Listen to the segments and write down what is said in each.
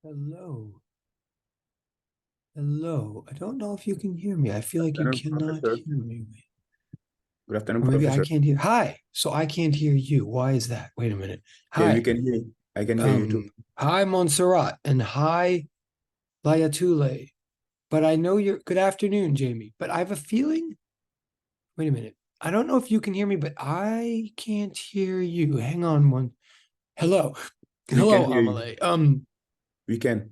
Hello. Hello. I don't know if you can hear me. I feel like you Afternoon, cannot Professor. hear me. Good afternoon, Or maybe I Professor. can't hear. Hi. So I can't hear you. Why is that? Wait a minute. Yeah, we Hi. can hear you. I can hear you too. Um, hi, Montserrat, and hi, Layatule. But I know you're good afternoon, Jamie. But I have a feeling. Wait a minute. I don't know if you can hear me, but I can't hear you. Hang on one. Hello. We can Hello, hear you. Amelie. We can.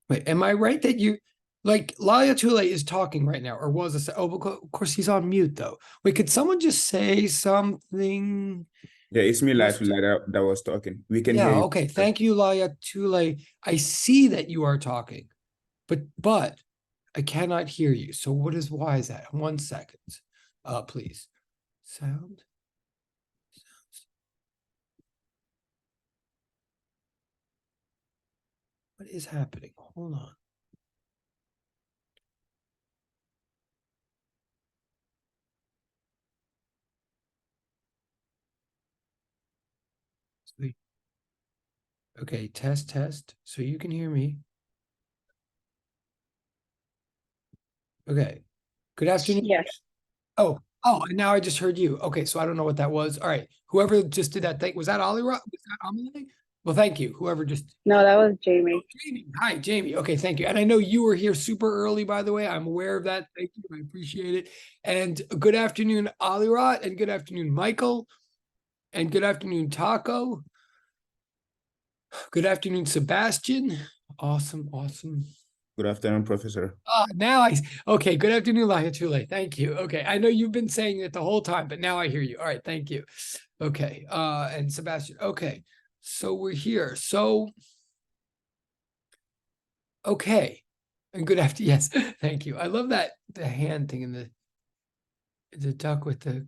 Wait, am I right that you like Laya Tule is talking right now, or was it? Oh, of course he's on mute though. Wait, could someone just say something? Yeah, it's me live Just that was talking. We can hear yeah, you, okay. Professor. Thank you, Laya Tule. I see that you are talking, but I cannot hear you. So why is that? 1 second. Please. Sound. What is happening? Hold on. Sweet. Okay, test. So you can hear me. Okay. Good afternoon. Yes. And now I just heard you. Okay, so I don't know what that was. All right, whoever just did that thing, was that Ollie? Was that Amelie? Well, thank you. Whoever just No, that was oh, Jamie. Jamie. Hi, Jamie. Okay, thank you. And I know you were here super early, by the way. I'm aware of that. Thank you. I appreciate it. And good afternoon, Ali Rot, and good afternoon, Michael, and good afternoon, Taco. Good afternoon, Sebastian. Awesome. Good afternoon, Professor. Now okay. Good afternoon, Lahatule. Thank you. Okay, I know you've been saying it the whole time, but now I hear you. All right, thank you. Okay, and Sebastian. Okay, so we're here. So okay, and good after. Yes, thank you. I love that the hand thing and the duck with the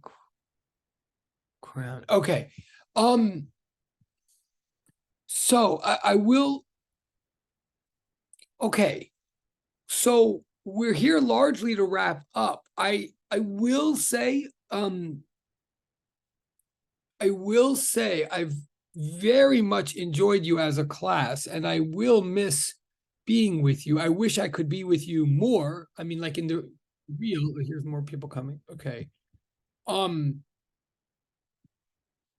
crown. Okay, um, so I will. Okay, so we're here largely to wrap up. I will say I've very much enjoyed you as a class, and I will miss being with you. I wish I could be with you more. I mean, like in the real, here's more people coming. Okay. Um,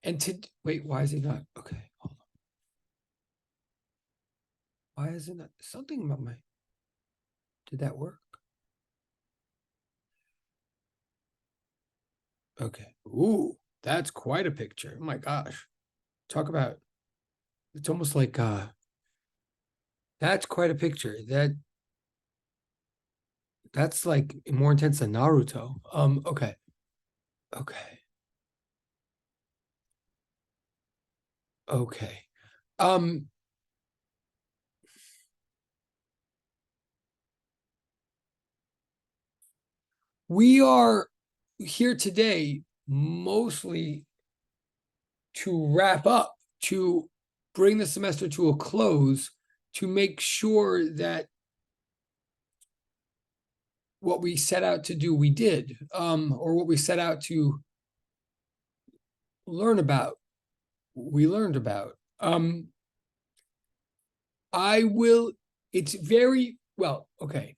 and to wait, why is it not? Okay, hold on. Why is it not something about my did that work? Okay. Ooh, that's quite a picture. Oh my gosh. Talk about it's almost like that's quite a picture. That's like more intense than Naruto. Okay. Okay. Okay. Um, we are here today mostly to wrap up, to bring the semester to a close, to make sure that what we set out to do, we did, or what we set out to learn about, we learned about. I will, it's very, well, okay.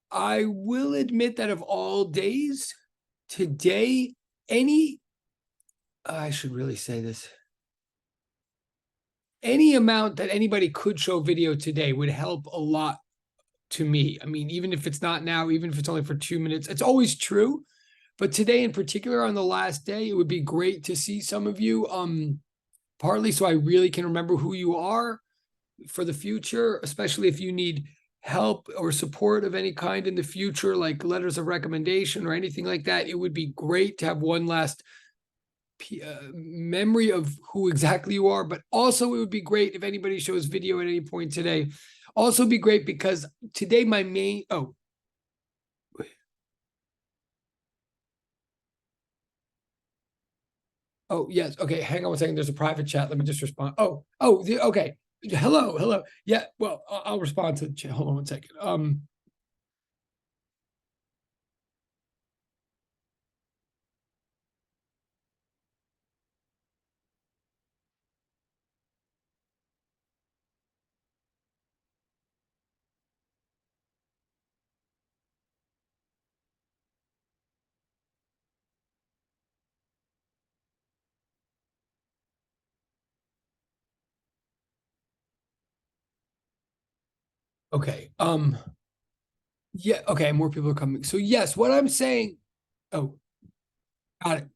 I will admit that of all days, today, any, I should really say this. Any amount that anybody could show video today would help a lot to me. I mean, even if it's not now, even if it's only for 2 minutes, it's always true. But today in particular, on the last day, it would be great to see some of you. Partly so I really can remember who you are for the future, especially if you need help or support of any kind in the future, like letters of recommendation or anything like that. It would be great to have one last memory of who exactly you are, but also it would be great if anybody shows video at any point today. Also be great because today my main yes, okay, hang on 1 second, there's a private chat, let me just respond. Okay, hello, yeah, well, I'll respond to the chat. Hold on 1 second. Okay. Yeah, okay, more people are coming. So yes, what I'm saying, oh, got it.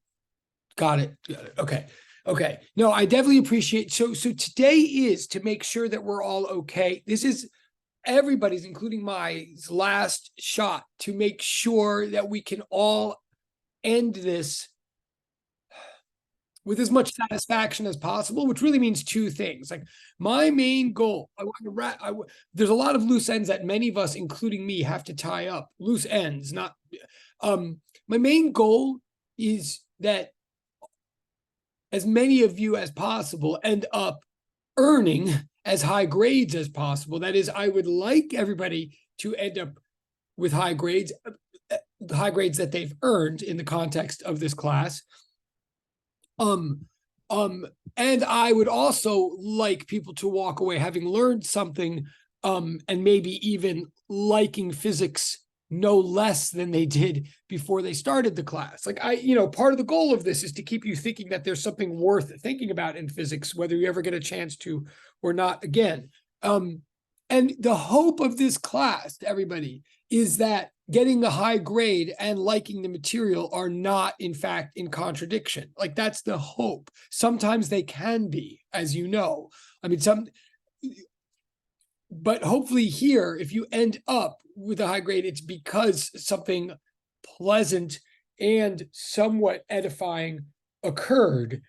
Got it. Got it. Okay. Okay. No, I definitely appreciate so today is to make sure that we're all okay. This is everybody's, including my last shot to make sure that we can all end this with as much satisfaction as possible, which really means two things. Like my main goal, there's a lot of loose ends that many of us, including me, have to tie up. Loose ends, not. My main goal is that as many of you as possible end up earning as high grades as possible. That is, I would like everybody to end up with high grades that they've earned in the context of this class. And I would also like people to walk away having learned something, and maybe even liking physics no less than they did before they started the class. Like part of the goal of this is to keep you thinking that there's something worth thinking about in physics, whether you ever get a chance to or not again. And the hope of this class to everybody is that getting a high grade and liking the material are not, in fact, in contradiction. Like that's the hope. Sometimes they can be, as you know. I mean, but hopefully here, if you end up with a high grade, it's because something pleasant and somewhat edifying occurred.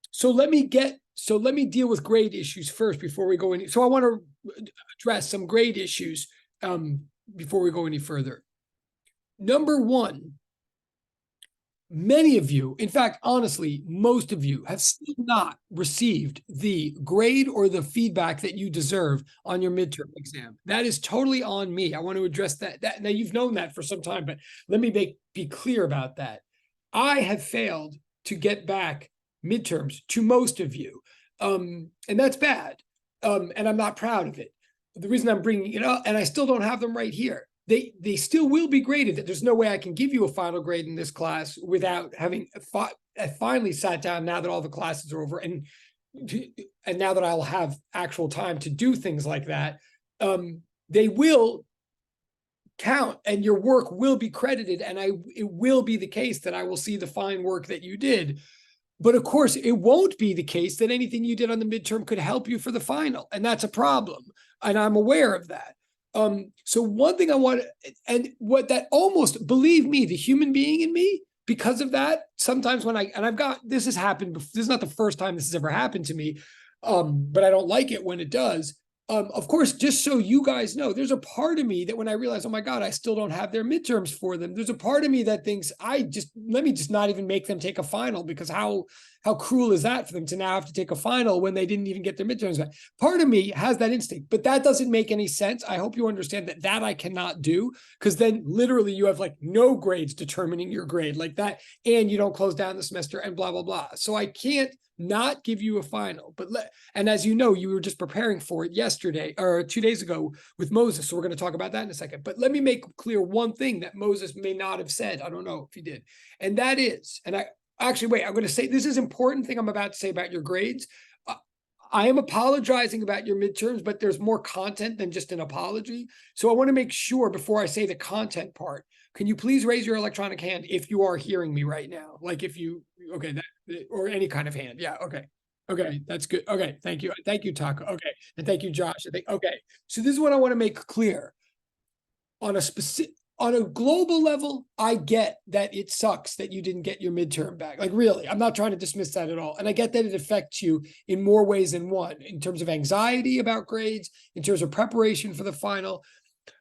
So let me deal with grade issues first before we go any. So I want to address some grade issues before we go any further. Number one, many of you, in fact, honestly, most of you have still not received the grade or the feedback that you deserve on your midterm exam. That is totally on me. I want to address that. Now, you've known that for some time, but let me be clear about that. I have failed to get back midterms to most of you, and that's bad, and I'm not proud of it. The reason I'm bringing it up, and I still don't have them right here, they still will be graded. There's no way I can give you a final grade in this class without having finally sat down now that all the classes are over, and now that I'll have actual time to do things like that. They will count and your work will be credited, and it will be the case that I will see the fine work that you did. But of course, it won't be the case that anything you did on the midterm could help you for the final, and that's a problem, and I'm aware of that. So one thing I want, and what that almost, believe me, the human being in me, because of that, sometimes when this has happened, this is not the first time this has ever happened to me, but I don't like it when it does. Of course, just so you guys know, there's a part of me that when I realize, oh my God, I still don't have their midterms for them, there's a part of me that thinks, let me just not even make them take a final, because how cruel is that for them to now have to take a final when they didn't even get their midterms back? Part of me has that instinct, but that doesn't make any sense. I hope you understand that I cannot do, because then literally you have like no grades determining your grade like that, and you don't close down the semester and blah, blah, blah. So I can't not give you a final, and as you know, you were just preparing for it yesterday or 2 days ago with Moses. So we're going to talk about that in a second, but let me make clear one thing that Moses may not have said. I don't know if he did. And that is, and I'm going to say, this is an important thing I'm about to say about your grades. I am apologizing about your midterms, but there's more content than just an apology. So I want to make sure before I say the content part, can you please raise your electronic hand if you are hearing me right now? Like if you, okay, or any kind of hand. Yeah, okay. Okay, that's good. Okay, thank you. Thank you, Taco. Okay, and thank you, Josh. Okay, so this is what I want to make clear. On a global level, I get that it sucks that you didn't get your midterm back. Like really, I'm not trying to dismiss that at all. And I get that it affects you in more ways than one, in terms of anxiety about grades, in terms of preparation for the final.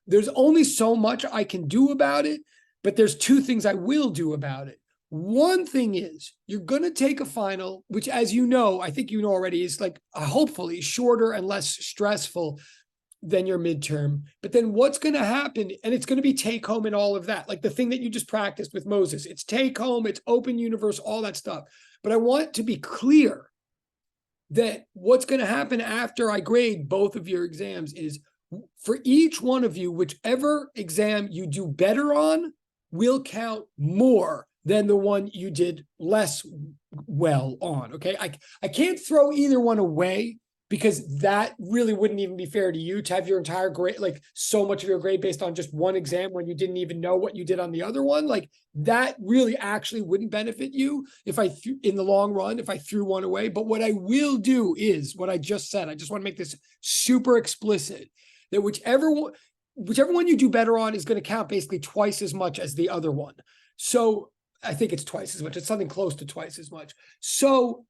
There's only so much I can do about it, but there's two things I will do about it. One thing is you're going to take a final, which, as you know, I think you know already, is like hopefully shorter and less stressful than your midterm. But then what's going to happen, and it's going to be take home and all of that, like the thing that you just practiced with Moses, it's take home, it's open universe, all that stuff. But I want to be clear that what's going to happen after I grade both of your exams is, for each one of you, whichever exam you do better on will count more than the one you did less well on. Okay, I can't throw either one away, because that really wouldn't even be fair to you to have your entire grade, like so much of your grade based on just one exam when you didn't even know what you did on the other one. Like that really actually wouldn't benefit you if in the long run, if I threw one away. But what I will do is what I just said. I just want to make this super explicit that whichever one you do better on is going to count basically twice as much as the other one. So I think it's twice as much. It's something close to twice as much. So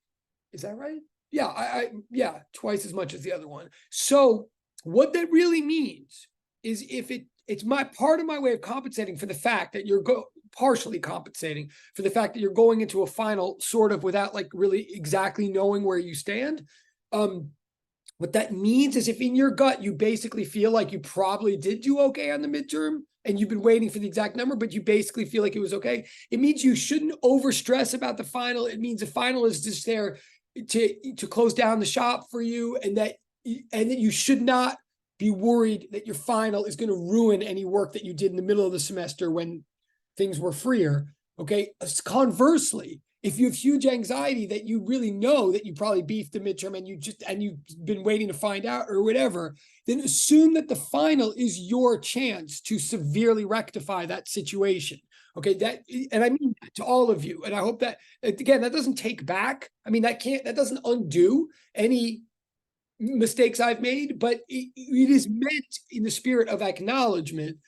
is that right? Yeah, yeah, twice as much as the other one. So what that really means is if it's my part of my way of compensating for the fact that you're partially compensating for the fact that you're going into a final sort of without like really exactly knowing where you stand. What that means is if in your gut you basically feel like you probably did do okay on the midterm and you've been waiting for the exact number, but you basically feel like it was okay, it means you shouldn't over stress about the final. It means the final is just there to close down the shop for you, and that you should not be worried that your final is going to ruin any work that you did in the middle of the semester when things were freer. Okay. Conversely, if you have huge anxiety that you really know that you probably beefed the midterm and you've been waiting to find out or whatever, then assume that the final is your chance to severely rectify that situation. Okay, and I mean that to all of you. And I hope that, again, that doesn't take back. I mean, that doesn't undo any mistakes I've made, but it is meant in the spirit of acknowledgement.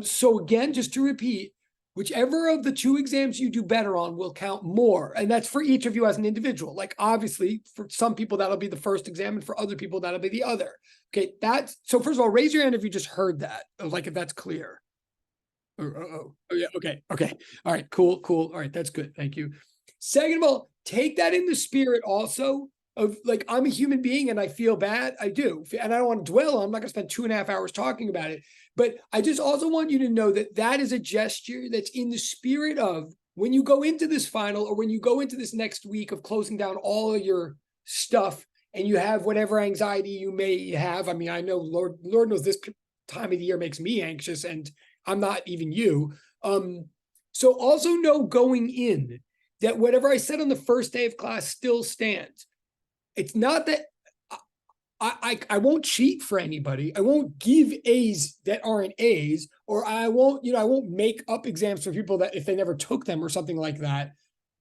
So again, just to repeat, whichever of the two exams you do better on will count more. And that's for each of you as an individual. Like obviously for some people, that'll be the first exam, and for other people, that'll be the other. Okay, so first of all, raise your hand if you just heard that, like if that's clear. Oh, yeah. Okay. All right. Cool. All right. That's good. Thank you. Second of all, take that in the spirit also of like, I'm a human being and I feel bad. I do. And I don't want to dwell on, I'm not going to spend 2.5 hours talking about it, but I just also want you to know that that is a gesture that's in the spirit of when you go into this final or when you go into this next week of closing down all of your stuff and you have whatever anxiety you may have. I mean, I know Lord knows this time of the year makes me anxious, and I'm not even you. So also know going in that whatever I said on the first day of class still stands. It's not that I won't cheat for anybody. I won't give A's that aren't A's, or I won't make up exams for people that if they never took them or something like that.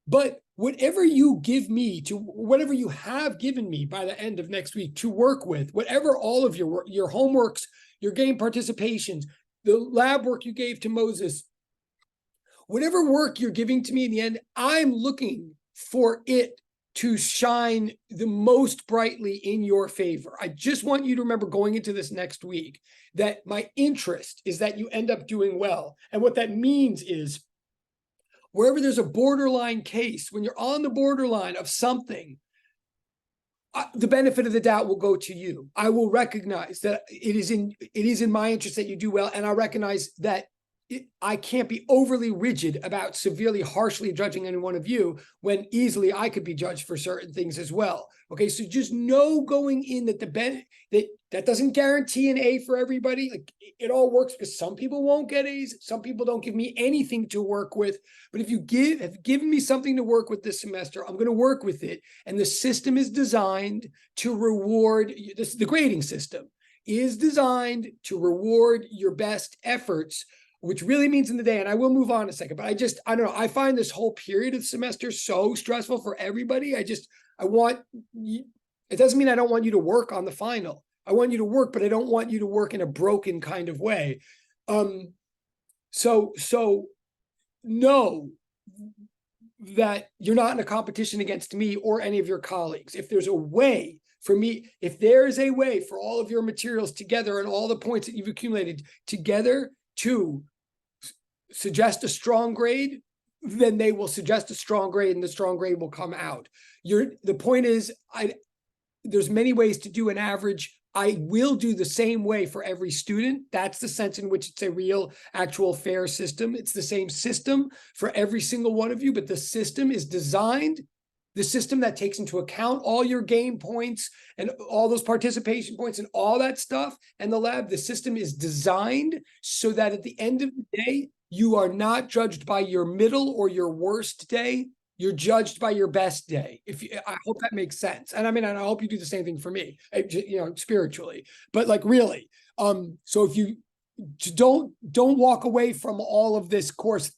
But whatever you give me whatever you have given me by the end of next week to work with, whatever all of your homeworks, your game participations, the lab work you gave to Moses, whatever work you're giving to me in the end, I'm looking for it to shine the most brightly in your favor. I just want you to remember going into this next week that my interest is that you end up doing well. And what that means is wherever there's a borderline case, when you're on the borderline of something, the benefit of the doubt will go to you. I will recognize that it is in my interest that you do well. And I recognize that I can't be overly rigid about severely, harshly judging any one of you when easily I could be judged for certain things as well. Okay, so just know going in that that doesn't guarantee an A for everybody. Like it all works because some people won't get A's, some people don't give me anything to work with. But if you have given me something to work with this semester, I'm going to work with it. And the system is designed to reward this. The grading system is designed to reward your best efforts, which really means in the day, and I will move on in a second, but I don't know. I find this whole period of the semester so stressful for everybody. It doesn't mean I don't want you to work on the final. I want you to work, but I don't want you to work in a broken kind of way. So know that you're not in a competition against me or any of your colleagues. If there's a way for me, if there is a way for all of your materials together and all the points that you've accumulated together to suggest a strong grade, then they will suggest a strong grade and the strong grade will come out. The point is, there's many ways to do an average. I will do the same way for every student. That's the sense in which it's a real, actual, fair system. It's the same system for every single one of you, but the system is designed, the system that takes into account all your game points and all those participation points and all that stuff, and the lab, the system is designed so that at the end of the day, you are not judged by your middle or your worst day. You're judged by your best day. I hope that makes sense. And I mean, and I hope you do the same thing for me, you know, spiritually, but like really. So if you don't walk away from all of this course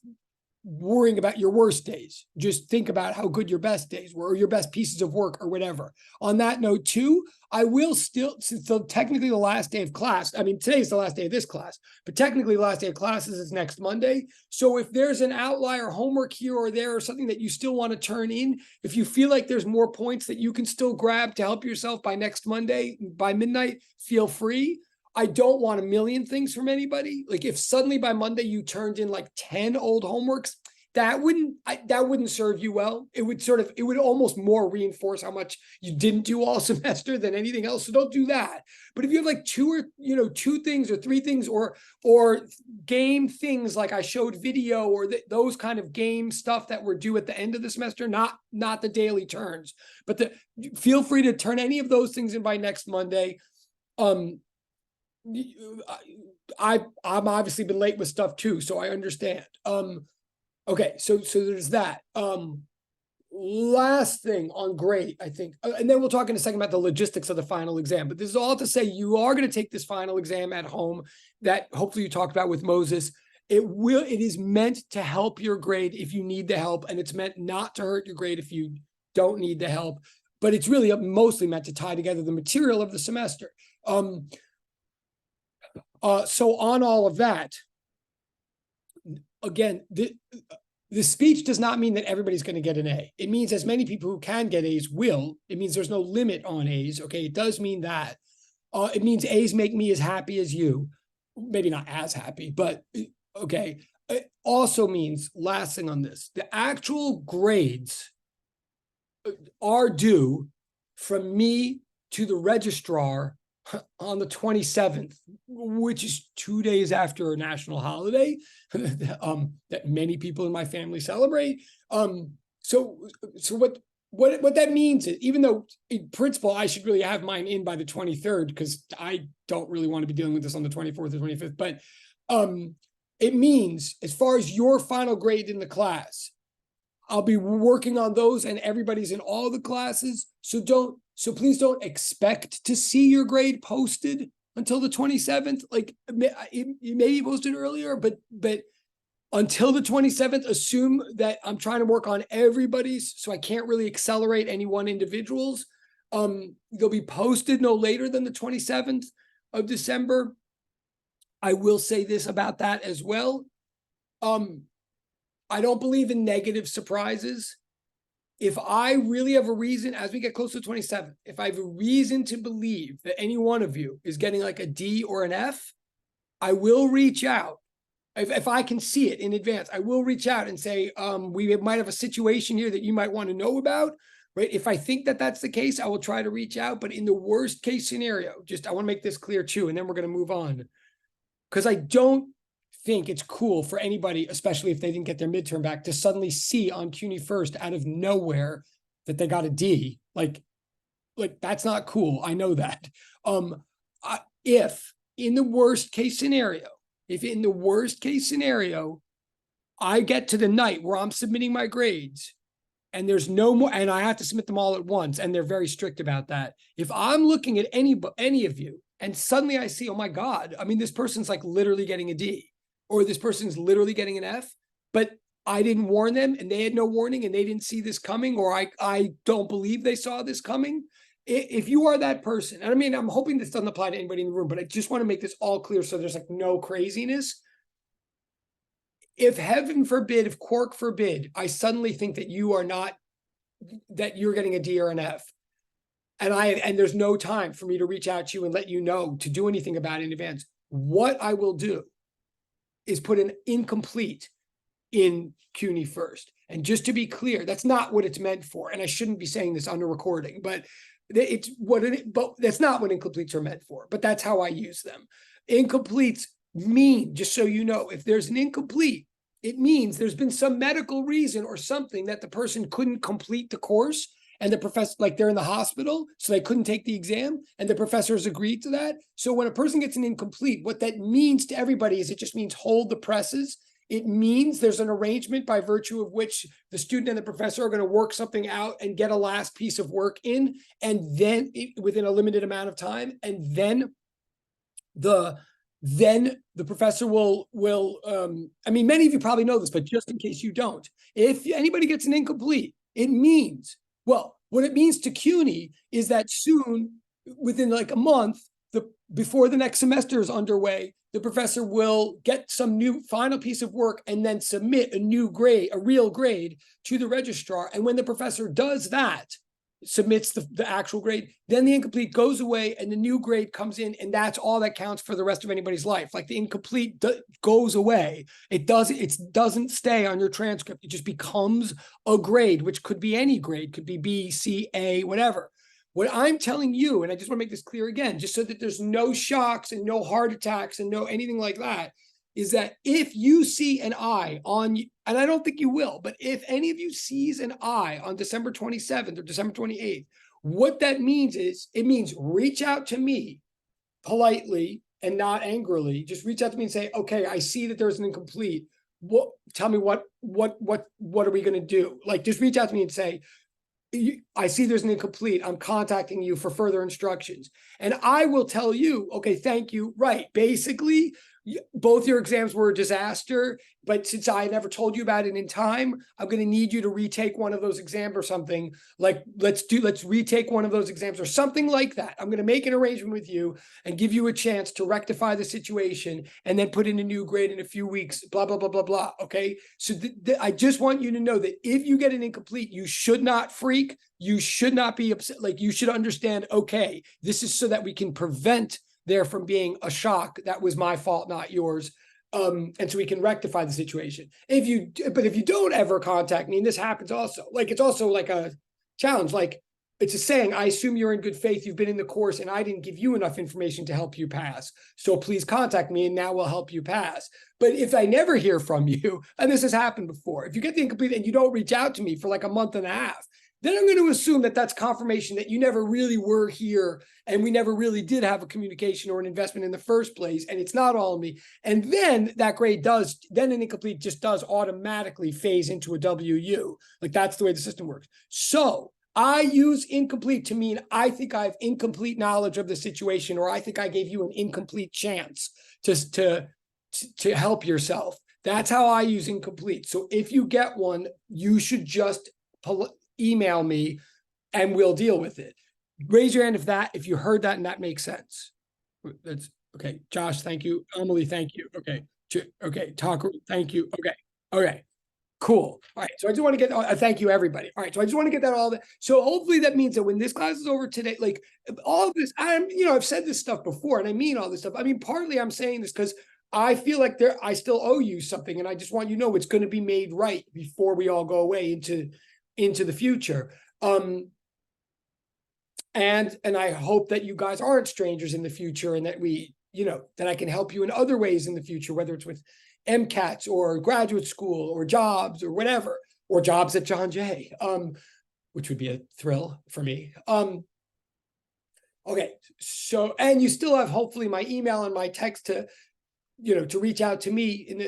worrying about your worst days. Just think about how good your best days were, or your best pieces of work, or whatever. On that note, too, I will still, since technically the last day of class, I mean, today's the last day of this class, but technically the last day of classes is next Monday. So if there's an outlier homework here or there, or something that you still want to turn in, if you feel like there's more points that you can still grab to help yourself by next Monday, by midnight, feel free. I don't want a million things from anybody. Like if suddenly by Monday you turned in like 10 old homeworks, that wouldn't serve you well. It would almost more reinforce how much you didn't do all semester than anything else. So don't do that. But if you have like two things or three things, or game things like I showed video, or those kind of game stuff that were due at the end of the semester, not the daily turns, but feel free to turn any of those things in by next Monday. I'm obviously been late with stuff too, so I understand. Okay, so there's that. Last thing on grade, I think, and then we'll talk in a second about the logistics of the final exam. But this is all to say you are going to take this final exam at home that hopefully you talked about with Moses. It is meant to help your grade if you need the help, and it's meant not to hurt your grade if you don't need the help. But it's really mostly meant to tie together the material of the semester. So on all of that, again, the speech does not mean that everybody's going to get an A. It means as many people who can get A's will. It means there's no limit on A's. Okay, it does mean that. It means A's make me as happy as you. Maybe not as happy, but okay. It also means, last thing on this, the actual grades are due from me to the registrar on the 27th, which is 2 days after a national holiday that many people in my family celebrate. So what that means is, even though in principle I should really have mine in by the 23rd, because I don't really want to be dealing with this on the 24th or 25th, but it means as far as your final grade in the class, I'll be working on those, and everybody's in all the classes. So please don't expect to see your grade posted until the 27th. Like it may be posted earlier, but until the 27th, assume that I'm trying to work on everybody's, so I can't really accelerate any one individual's. They'll be posted no later than the 27th of December. I will say this about that as well. I don't believe in negative surprises. If I really have a reason, as we get close to the 27th, if I have a reason to believe that any one of you is getting like a D or an F, I will reach out. If I can see it in advance, I will reach out and say, we might have a situation here that you might want to know about, right? If I think that that's the case, I will try to reach out. But in the worst case scenario, I want to make this clear too, and then we're going to move on. Because I don't think it's cool for anybody, especially if they didn't get their midterm back, to suddenly see on CUNY first out of nowhere that they got a D. Like that's not cool. I know that. If in the worst case scenario, I get to the night where I'm submitting my grades and there's no more, and I have to submit them all at once, and they're very strict about that. If I'm looking at any of you and suddenly I see, oh my God, I mean, this person's like literally getting a D, or this person's literally getting an F, but I didn't warn them and they had no warning and they didn't see this coming, or I don't believe they saw this coming. If you are that person, and I mean, I'm hoping this doesn't apply to anybody in the room, but I just want to make this all clear so there's like no craziness. If heaven forbid, if quark forbid, I suddenly think that you're getting a D or an F, and there's no time for me to reach out to you and let you know to do anything about it in advance, what I will do is put an incomplete in CUNY first. And just to be clear, that's not what it's meant for. And I shouldn't be saying this on the recording, but that's not what incompletes are meant for, but that's how I use them. Incompletes mean, just so you know, if there's an incomplete, it means there's been some medical reason or something that the person couldn't complete the course, and the professor, like they're in the hospital, so they couldn't take the exam, and the professors agreed to that. So when a person gets an incomplete, what that means to everybody is it just means hold the presses. It means there's an arrangement by virtue of which the student and the professor are going to work something out and get a last piece of work in, and then within a limited amount of time, and then the professor will I mean, many of you probably know this, but just in case you don't, if anybody gets an incomplete, it means, well, what it means to CUNY is that soon, within like a month, before the next semester is underway, the professor will get some new final piece of work and then submit a new grade, a real grade, to the registrar. And when the professor does that, submits the actual grade, then the incomplete goes away and the new grade comes in, and that's all that counts for the rest of anybody's life. Like, the incomplete goes away. It doesn't stay on your transcript. It just becomes a grade, which could be any grade, could be B, C, A, whatever. What I'm telling you, and I just want to make this clear again, just so that there's no shocks and no heart attacks and no anything like that, is that if you see an I on, and I don't think you will, but if any of you sees an I on December 27th or December 28th, what that means is, it means reach out to me politely and not angrily. Just reach out to me and say, okay, I see that there's an incomplete. Tell me what are we going to do? Like, just reach out to me and say, I see there's an incomplete. I'm contacting you for further instructions. And I will tell you, okay, thank you. Right. Basically, both your exams were a disaster, but since I never told you about it in time, I'm going to need you to retake one of those exams or something. Like, let's retake one of those exams or something like that. I'm going to make an arrangement with you and give you a chance to rectify the situation and then put in a new grade in a few weeks, blah, blah, blah, blah, blah. Okay. So I just want you to know that if you get an incomplete, you should not freak. You should not be upset. Like, you should understand, okay, this is so that we can prevent there from being a shock. That was my fault, not yours. And so we can rectify the situation. But if you don't ever contact me, and this happens also, like, it's also like a challenge. Like, it's a saying, I assume you're in good faith. You've been in the course and I didn't give you enough information to help you pass. So please contact me and now we'll help you pass. But if I never hear from you, and this has happened before, if you get the incomplete and you don't reach out to me for like a month and a half, then I'm going to assume that that's confirmation that you never really were here and we never really did have a communication or an investment in the first place, and it's not all of me. And then that grade then an incomplete just does automatically phase into a WU. Like, that's the way the system works. So I use incomplete to mean I think I have incomplete knowledge of the situation, or I think I gave you an incomplete chance to help yourself. That's how I use incomplete. So if you get one, you should just email me and we'll deal with it. Raise your hand if you heard that and that makes sense. That's okay. Josh, thank you. Emily, thank you. Okay. Okay. Talker, thank you. Okay. Okay. Cool. All right. So I just want to get, thank you, everybody. All right. So I just want to get that all that. So hopefully that means that when this class is over today, like, all of this, I've said this stuff before and I mean all this stuff. I mean, partly I'm saying this because I feel like I still owe you something, and I just want you to know it's going to be made right before we all go away into the future. And I hope that you guys aren't strangers in the future, and that that I can help you in other ways in the future, whether it's with MCATs or graduate school or jobs or whatever, or jobs at John Jay, which would be a thrill for me. Okay. So, and you still have hopefully my email and my text to reach out to me in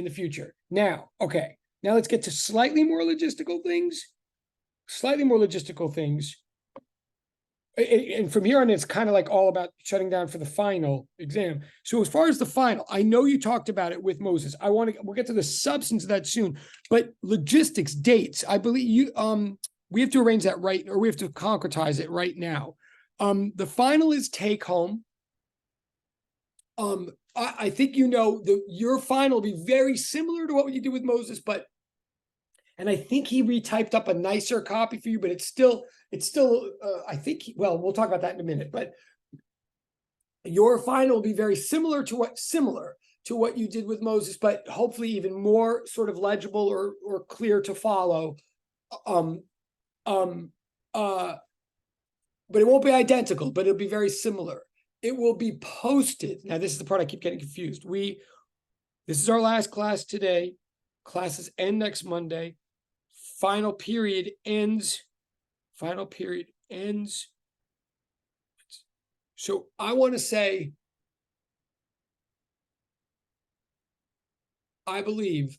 the future. Now, okay. Now let's get to slightly more logistical things. And from here on, it's kind of like all about shutting down for the final exam. So as far as the final, I know you talked about it with Moses. We'll get to the substance of that soon, but logistics, dates, I believe we have to arrange that right, or we have to concretize it right now. The final is take home. I think your final will be very similar to what you did with Moses, and I think he retyped up a nicer copy for you, but it's still, I think, we'll talk about that in a minute, but your final will be very similar to what you did with Moses, but hopefully even more sort of legible or clear to follow. But it won't be identical, but it'll be very similar. It will be posted. Now, this is the part I keep getting confused. This is our last class today. Classes end next Monday. Final period ends. So I want to say, I believe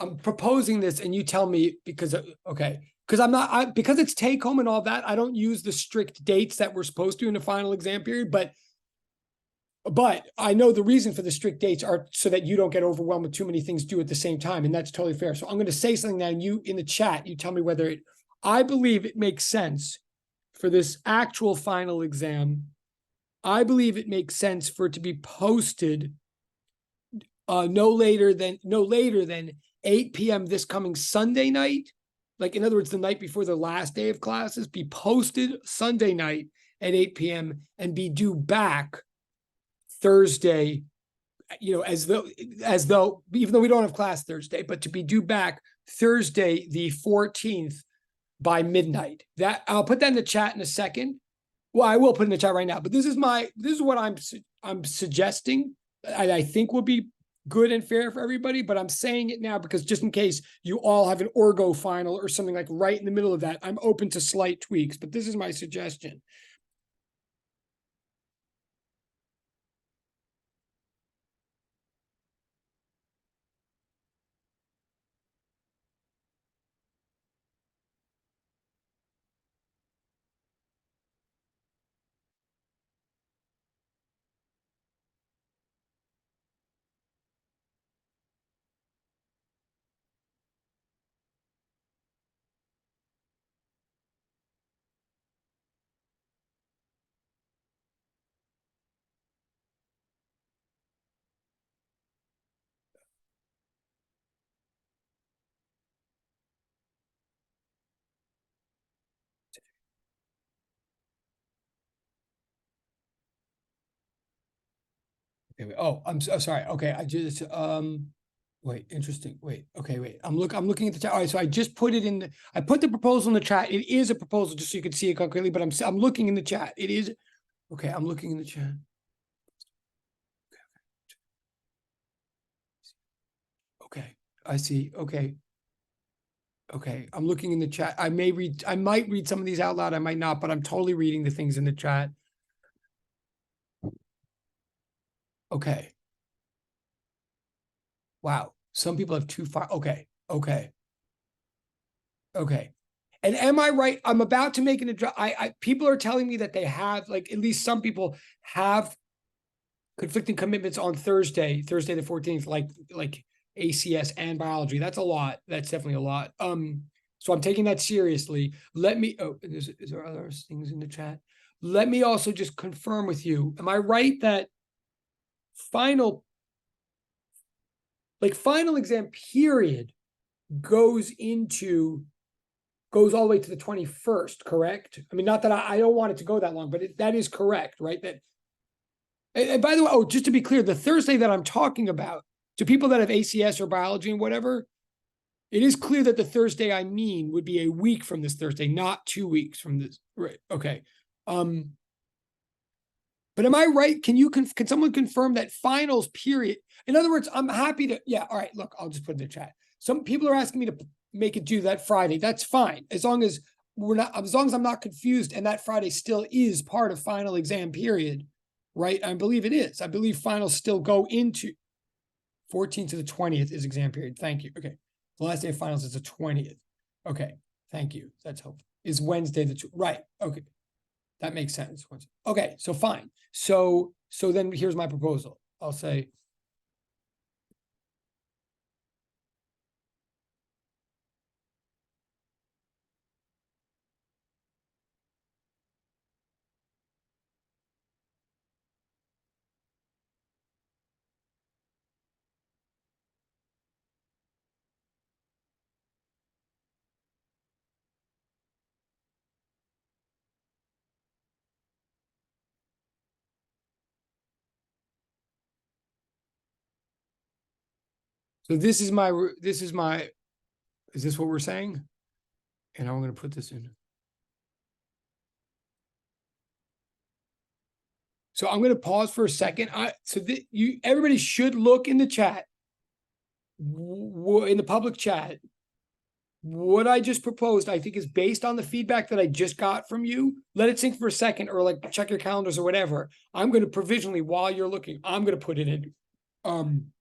I'm proposing this, and you tell me because okay, because because it's take home and all that. I don't use the strict dates that we're supposed to in the final exam period, but I know the reason for the strict dates are so that you don't get overwhelmed with too many things due at the same time, and that's totally fair. So I'm going to say something now, and you in the chat, you tell me whether it. I believe it makes sense for this actual final exam. I believe it makes sense for it to be posted no later than 8 p.m. this coming Sunday night. Like, in other words, the night before the last day of classes, be posted Sunday night at 8 p.m. and be due back Thursday, as though, even though we don't have class Thursday, but to be due back Thursday, the 14th by midnight. That I'll put that in the chat in a second. Well, I will put in the chat right now, but this is what I'm suggesting. I think will be good and fair for everybody, but I'm saying it now because just in case you all have an orgo final or something like right in the middle of that, I'm open to slight tweaks, but this is my suggestion. Okay, wait. Oh, I'm so sorry. Okay, I just wait, interesting. Wait, okay, wait. I'm looking at the chat. All right, so I just put it in I put the proposal in the chat. It is a proposal just so you can see it concretely, but I'm looking in the chat. It is okay, I'm looking in the chat. Okay, I see. Okay. Okay, I'm looking in the chat. I might read some of these out loud. I might not, but I'm totally reading the things in the chat. Okay. Wow. Some people have two files. Okay. Okay. Okay. And am I right? I'm about to make an address. People are telling me that they have, like, at least some people have conflicting commitments on Thursday the 14th, like ACS and biology. That's a lot. That's definitely a lot. So I'm taking that seriously. Let me, is there other things in the chat? Let me also just confirm with you. Am I right that final exam period goes all the way to the 21st, correct? I mean, not that I don't want it to go that long, but that is correct, right? And by the way, just to be clear, the Thursday that I'm talking about, to people that have ACS or biology and whatever, it is clear that the Thursday I mean would be a week from this Thursday, not 2 weeks from this. Right. Okay. But am I right? Can someone confirm that finals period? In other words, I'm happy to, yeah, all right, look, I'll just put it in the chat. Some people are asking me to make it due that Friday. That's fine. As long as I'm not confused and that Friday still is part of final exam period, right? I believe it is. I believe finals still go into 14th to the 20th is exam period. Thank you. Okay. The last day of finals is the 20th. Okay. Thank you. That's helpful. Is Wednesday right. Okay. That makes sense. Okay, so fine. So then here's my proposal. I'll say, so is this what we're saying? And I'm going to put this in. So I'm going to pause for a second. Everybody should look in the chat, in the public chat, what I just proposed, I think is based on the feedback that I just got from you. Let it sink for a second, or like check your calendars or whatever. I'm going to provisionally, while you're looking, I'm going to put it in. And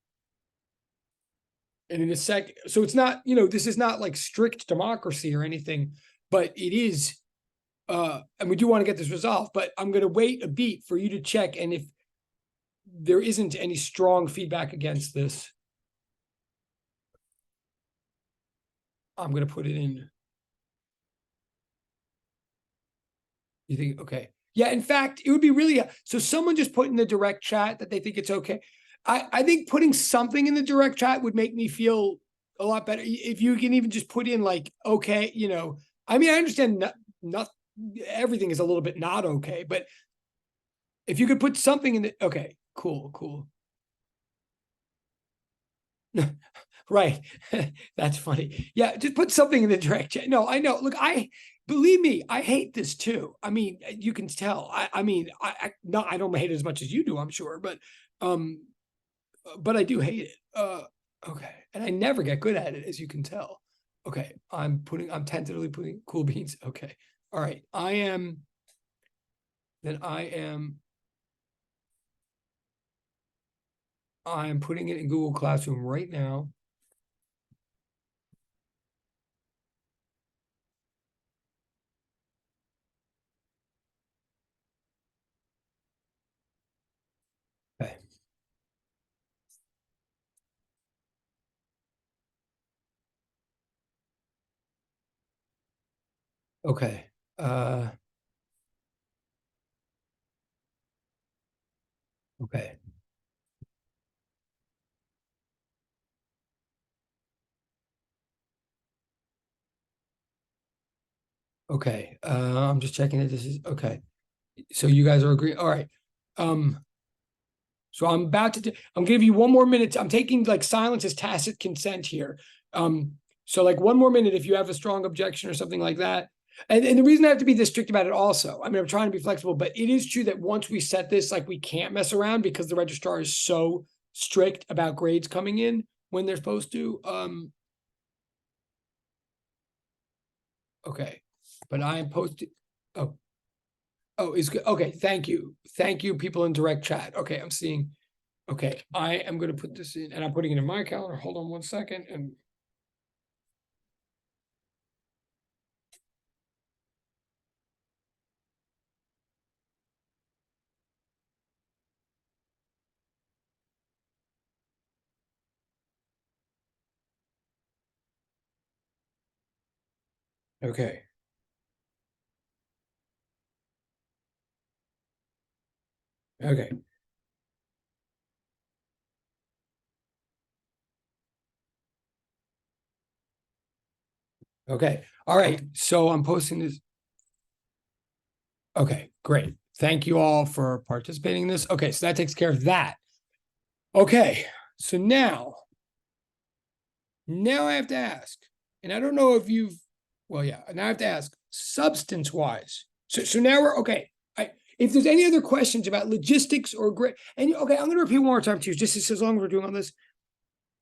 in a sec, so it's not, this is not like strict democracy or anything, but it is, and we do want to get this resolved, but I'm going to wait a beat for you to check. And if there isn't any strong feedback against this, I'm going to put it in. You think, okay. Yeah, in fact, it would be really, so someone just put in the direct chat that they think it's okay. I think putting something in the direct chat would make me feel a lot better. If you can even just put in like, okay, I mean, I understand not everything is a little bit not okay, but if you could put something in the, okay, cool. Right. That's funny. Yeah, just put something in the direct chat. No, I know. Look, believe me, I hate this too. I mean, you can tell. I mean, I don't hate it as much as you do, I'm sure, but I do hate it. Okay. And I never get good at it, as you can tell. Okay. I'm tentatively putting cool beans. Okay. All right. I'm putting it in Google Classroom right now. Okay. Okay. Okay. Okay. I'm just checking that this is okay. So you guys are agreeing. All right. So I'm about to, I'm gonna give you one more minute. I'm taking like silence as tacit consent here. So like one more minute if you have a strong objection or something like that. And the reason I have to be this strict about it also, I mean, I'm trying to be flexible, but it is true that once we set this, like we can't mess around because the registrar is so strict about grades coming in when they're supposed to. Okay. But I am posted. Oh, is good. Okay. Thank you. Thank you, people in direct chat. Okay. I'm seeing. Okay. I am going to put this in and I'm putting it in my calendar. Hold on 1 second. And okay. Okay. Okay. All right. So I'm posting this. Okay, great. Thank you all for participating in this. Okay, so that takes care of that. Okay, so now I have to ask, and I don't know if you've, well, yeah, now I have to ask substance wise. So now we're okay. If there's any other questions about logistics or grade, and okay, I'm going to repeat one more time to you, just as long as we're doing all this.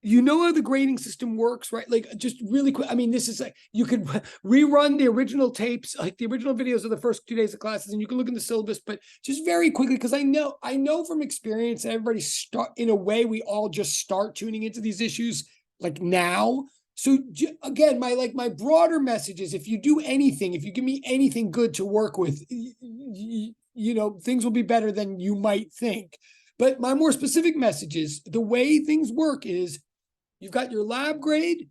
You know how the grading system works, right? Like just really quick. I mean, this is like, you could rerun the original tapes, like the original videos of the first 2 days of classes, and you can look in the syllabus, but just very quickly, because I know from experience that everybody in a way, we all just start tuning into these issues like now. So again, my broader message is if you do anything, if you give me anything good to work with, things will be better than you might think. But my more specific message is the way things work is you've got your lab grade.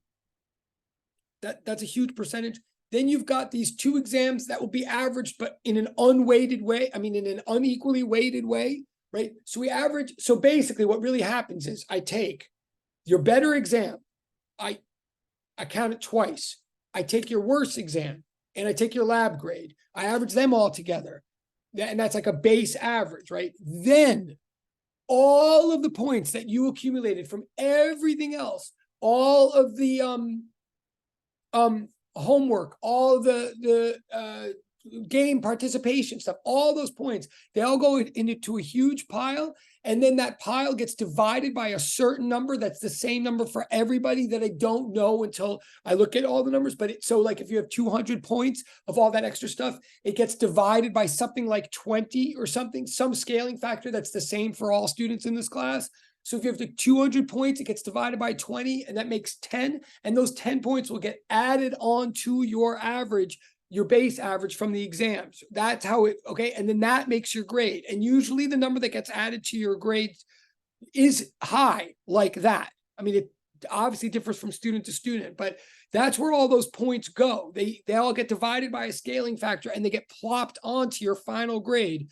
That's a huge percentage. Then you've got these 2 exams that will be averaged, but in an unweighted way. I mean, in an unequally weighted way, right? So we average. So basically what really happens is I take your better exam. I count it twice. I take your worst exam and I take your lab grade. I average them all together. And that's like a base average, right? Then all of the points that you accumulated from everything else, all of the homework, all of the game participation stuff, all those points, they all go into a huge pile. And then that pile gets divided by a certain number that's the same number for everybody that I don't know until I look at all the numbers. But so like if you have 200 points of all that extra stuff, it gets divided by something like 20 or something, some scaling factor that's the same for all students in this class. So if you have the 200 points, it gets divided by 20, and that makes 10. And those 10 points will get added on to your average, your base average from the exams. That's how it, okay? And then that makes your grade. And usually the number that gets added to your grade is high like that. I mean, it obviously differs from student to student, but that's where all those points go. They all get divided by a scaling factor, and they get plopped onto your final grade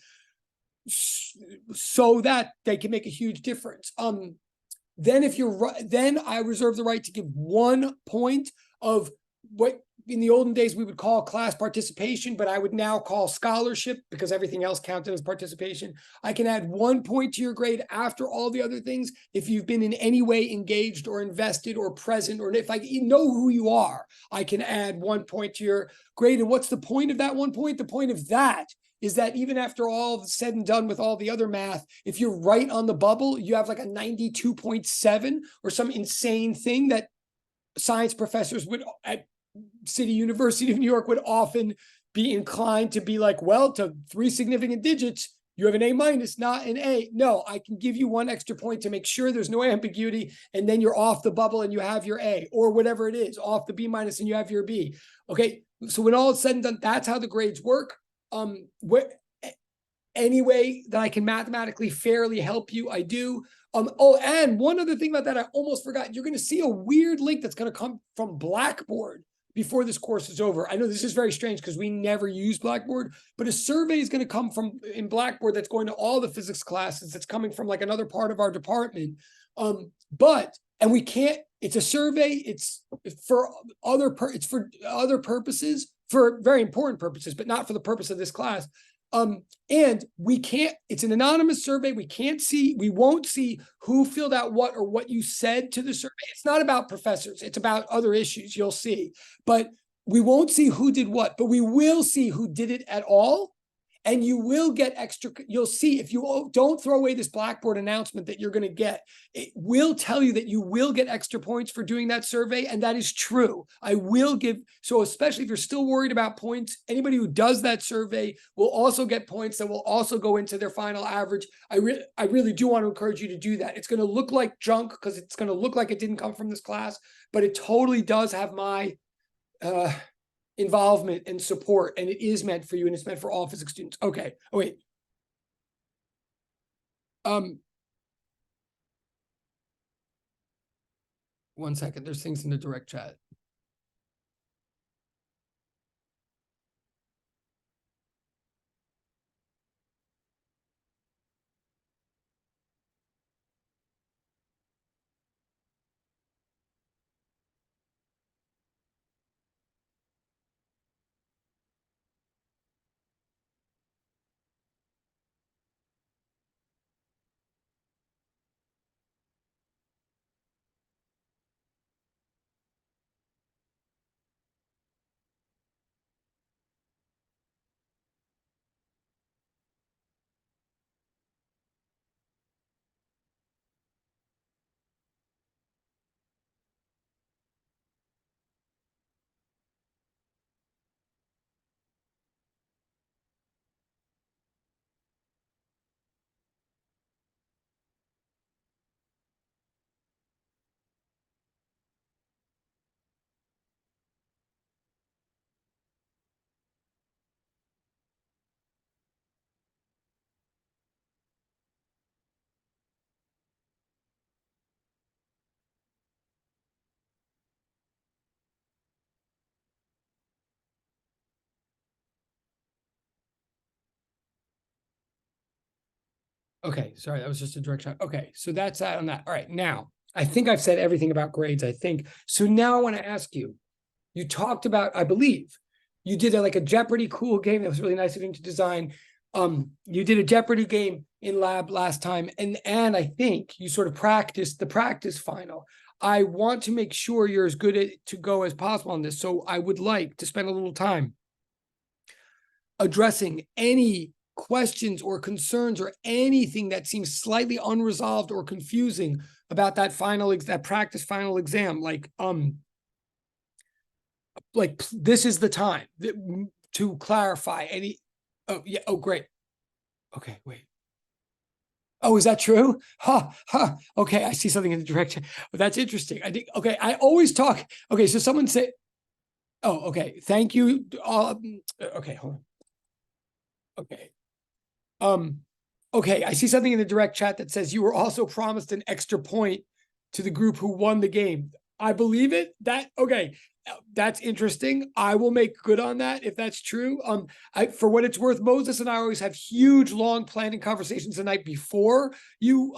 so that they can make a huge difference. Then if you're then I reserve the right to give 1 point of what in the olden days we would call class participation, but I would now call scholarship because everything else counted as participation. I can add 1 point to your grade after all the other things if you've been in any way engaged or invested or present, or if I know who you are, I can add 1 point to your grade. And what's the point of that 1 point? The point of that is that even after all said and done with all the other math, if you're right on the bubble, you have like a 92.7 or some insane thing that science professors would at City University of New York would often be inclined to be like, well, to 3 significant digits, you have an A minus, not an A. No, I can give you 1 extra point to make sure there's no ambiguity, and then you're off the bubble and you have your A, or whatever it is, off the B minus and you have your B. Okay, so when all is said and done, that's how the grades work. Any way that I can mathematically fairly help you, I do. Oh, and one other thing about that, I almost forgot. You're going to see a weird link that's going to come from Blackboard before this course is over. I know this is very strange because we never use Blackboard, but a survey is going to come from in Blackboard that's going to all the physics classes. That's coming from like another part of our department. And we can't. It's a survey. It's for other purposes, for very important purposes, but not for the purpose of this class. And we can't, it's an anonymous survey. We won't see who filled out what or what you said to the survey. It's not about professors. It's about other issues you'll see, but we won't see who did what, but we will see who did it at all. And you will get extra, you'll see if you don't throw away this Blackboard announcement that you're going to get, it will tell you that you will get extra points for doing that survey. And that is true. I will give, so especially if you're still worried about points, anybody who does that survey will also get points that will also go into their final average. I really do want to encourage you to do that. It's going to look like junk because it's going to look like it didn't come from this class, but it totally does have my, involvement and support, and it is meant for you, and it's meant for all physics students. Okay. Oh, wait. 1 second. There's things in the direct chat. Okay, sorry, that was just a direct shot. Okay, so that's that on that. All right, now, I think I've said everything about grades, I think. So now I want to ask you, you talked about, I believe, you did like a Jeopardy cool game. That was really nice of you to design. You did a Jeopardy game in lab last time, and I think you sort of practiced the practice final. I want to make sure you're as good to go as possible on this, so I would like to spend a little time addressing any questions or concerns or anything that seems slightly unresolved or confusing about that that practice final exam, like this is the time to clarify any. Oh yeah. Oh great. Okay, wait. Oh, is that true? Okay, I see something in the direction. That's interesting. I think. Okay, I always talk. Okay, so someone say. Oh, okay. Thank you. Okay, hold on. Okay. Okay, I see something in the direct chat that says you were also promised an extra point to the group who won the game. I believe it. Okay, that's interesting. I will make good on that if that's true. For what it's worth, Moses and I always have huge, long planning conversations the night before you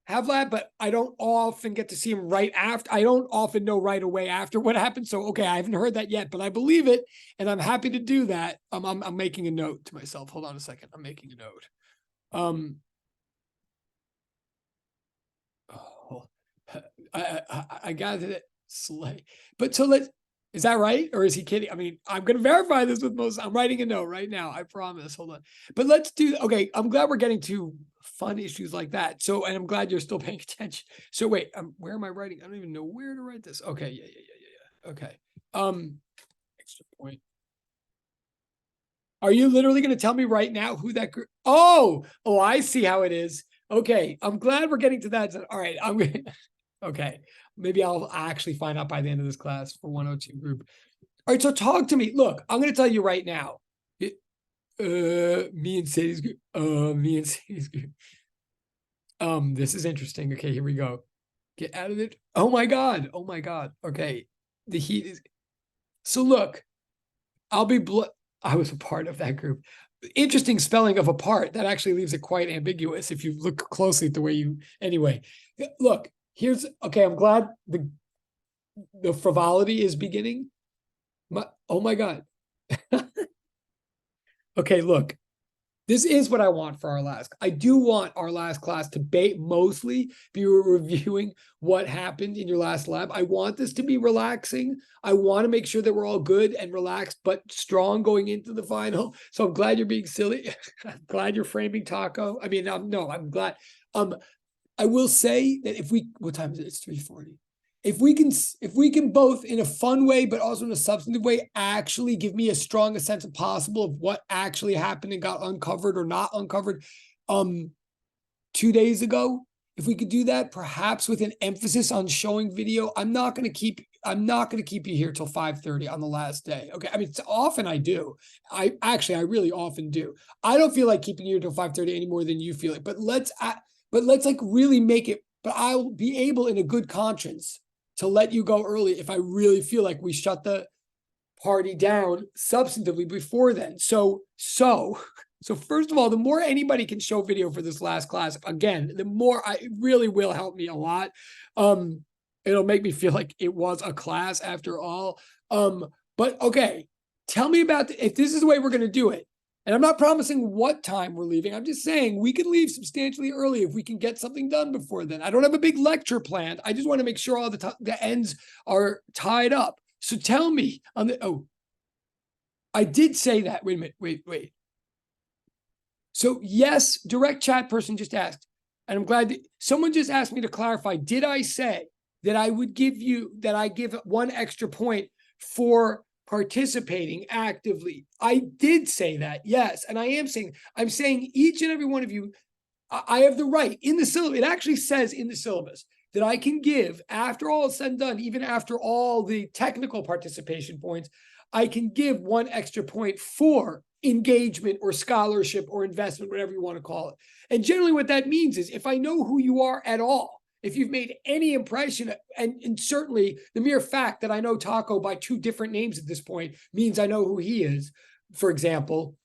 have that, but I don't often get to see him right after. I don't often know right away after what happened. So, okay, I haven't heard that yet, but I believe it, and I'm happy to do that. I'm making a note to myself. Hold on a second. I'm making a note. I gathered it slay, but is that right? Or is he kidding? I mean, I'm going to verify this with Moses. I'm writing a note right now. I promise. Hold on. But let's do, okay. I'm glad we're getting to fun issues like that. So, and I'm glad you're still paying attention. So wait, where am I writing? I don't even know where to write this. Okay. Yeah. Okay. Extra point. Are you literally going to tell me right now who that group? Oh, I see how it is. Okay. I'm glad we're getting to that. All right. Okay. Maybe I'll actually find out by the end of this class for 102 group. All right. So talk to me. Look, I'm going to tell you right now. Me and Sadie's group. This is interesting. Okay. Here we go. Get out of it. Oh my God. Okay. The heat is. So look, I was a part of that group. Interesting spelling of a part. That actually leaves it quite ambiguous if you look closely at the way you. Anyway, look. Okay. I'm glad the frivolity is beginning. Oh my God. Okay, look. This is what I want for our last. I do want our last class to mostly be reviewing what happened in your last lab. I want this to be relaxing. I want to make sure that we're all good and relaxed, but strong going into the final. So I'm glad you're being silly. I'm glad you're framing Taco. I mean, no, I'm glad. I will say that what time is it? It's 3:40. If we can both in a fun way, but also in a substantive way, actually give me as strong a sense as possible of what actually happened and got uncovered or not uncovered 2 days ago. If we could do that, perhaps with an emphasis on showing video. I'm not going to keep you here till 5:30 on the last day. Okay. I mean, often I do. I really often do. I don't feel like keeping you till 5:30 any more than you feel it, but let's like really make it, but I'll be able in a good conscience to let you go early if I really feel like we shut the party down substantively before then. So first of all, the more anybody can show video for this last class, again, the more it really will help me a lot. It'll make me feel like it was a class after all. But okay, tell me about if this is the way we're going to do it. And I'm not promising what time we're leaving. I'm just saying we could leave substantially early if we can get something done before then. I don't have a big lecture planned. I just want to make sure all the ends are tied up. So tell me I did say that. Wait a minute. Wait. So yes, direct chat person just asked, and I'm glad that someone just asked me to clarify. Did I say that I give 1 extra point for participating actively? I did say that, yes. And I'm saying each and every one of you, I have the right in the syllabus. It actually says in the syllabus that I can give, after all is said and done, even after all the technical participation points, I can give 1 extra point for engagement or scholarship or investment, whatever you want to call it. And generally what that means is if I know who you are at all, if you've made any impression, and certainly the mere fact that I know Taco by 2 different names at this point means I know who he is. For example,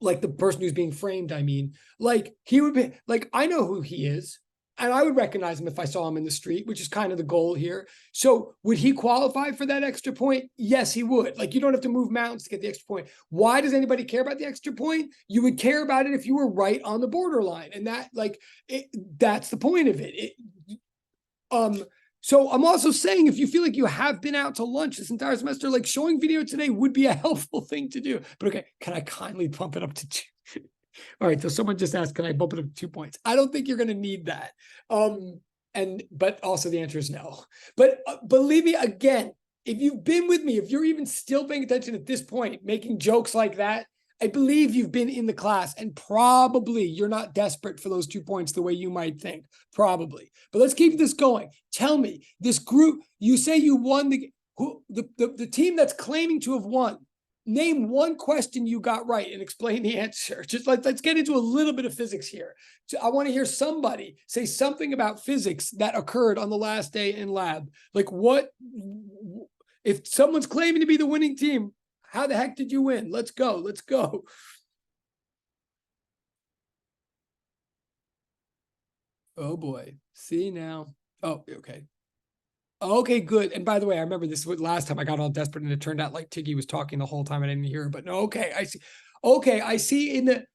like the person who's being framed, I mean, like he would be like, I know who he is. And I would recognize him if I saw him in the street, which is kind of the goal here. So would he qualify for that extra point? Yes, he would. Like, you don't have to move mountains to get the extra point. Why does anybody care about the extra point? You would care about it if you were right on the borderline. And that's the point of it. So I'm also saying, if you feel like you have been out to lunch this entire semester, like showing video today would be a helpful thing to do. But okay, can I kindly bump it up to 2? All right, so someone just asked, can I bump it up to 2 points? I don't think you're going to need that. But also the answer is no. But believe me, again, if you've been with me, if you're even still paying attention at this point, making jokes like that, I believe you've been in the class, and probably you're not desperate for those 2 points the way you might think, probably. But let's keep this going. Tell me, this group, you say you won the team that's claiming to have won. Name one question you got right and explain the answer. Just let's get into a little bit of physics here. So I want to hear somebody say something about physics that occurred on the last day in lab. Like what, if someone's claiming to be the winning team, how the heck did you win? Let's go. Let's go. Oh boy. See now. Oh, okay. Okay, good. And by the way, I remember this was last time I got all desperate and it turned out like Tiggy was talking the whole time. I didn't hear her, but no, okay. I see. Okay, I see in the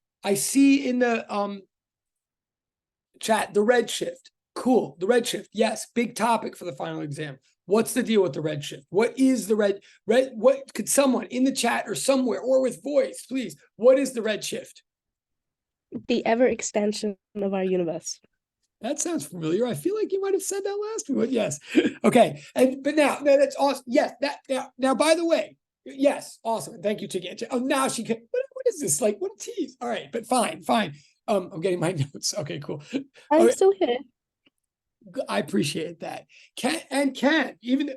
chat, the redshift. Cool. The redshift. Yes, big topic for the final exam. What's the deal with the redshift? What is the red? What could someone in the chat or somewhere or with voice, please? What is the redshift? The ever expansion of our universe. That sounds familiar. I feel like you might have said that last week, but yes. Okay. But now that's awesome. Yes. Now, by the way, yes. Awesome. Thank you, Tiggy. Oh, now she can. What is this? Like, what a tease. All right. But fine. I'm getting my notes. Okay, cool. I'm Okay. still here. I appreciate that. Even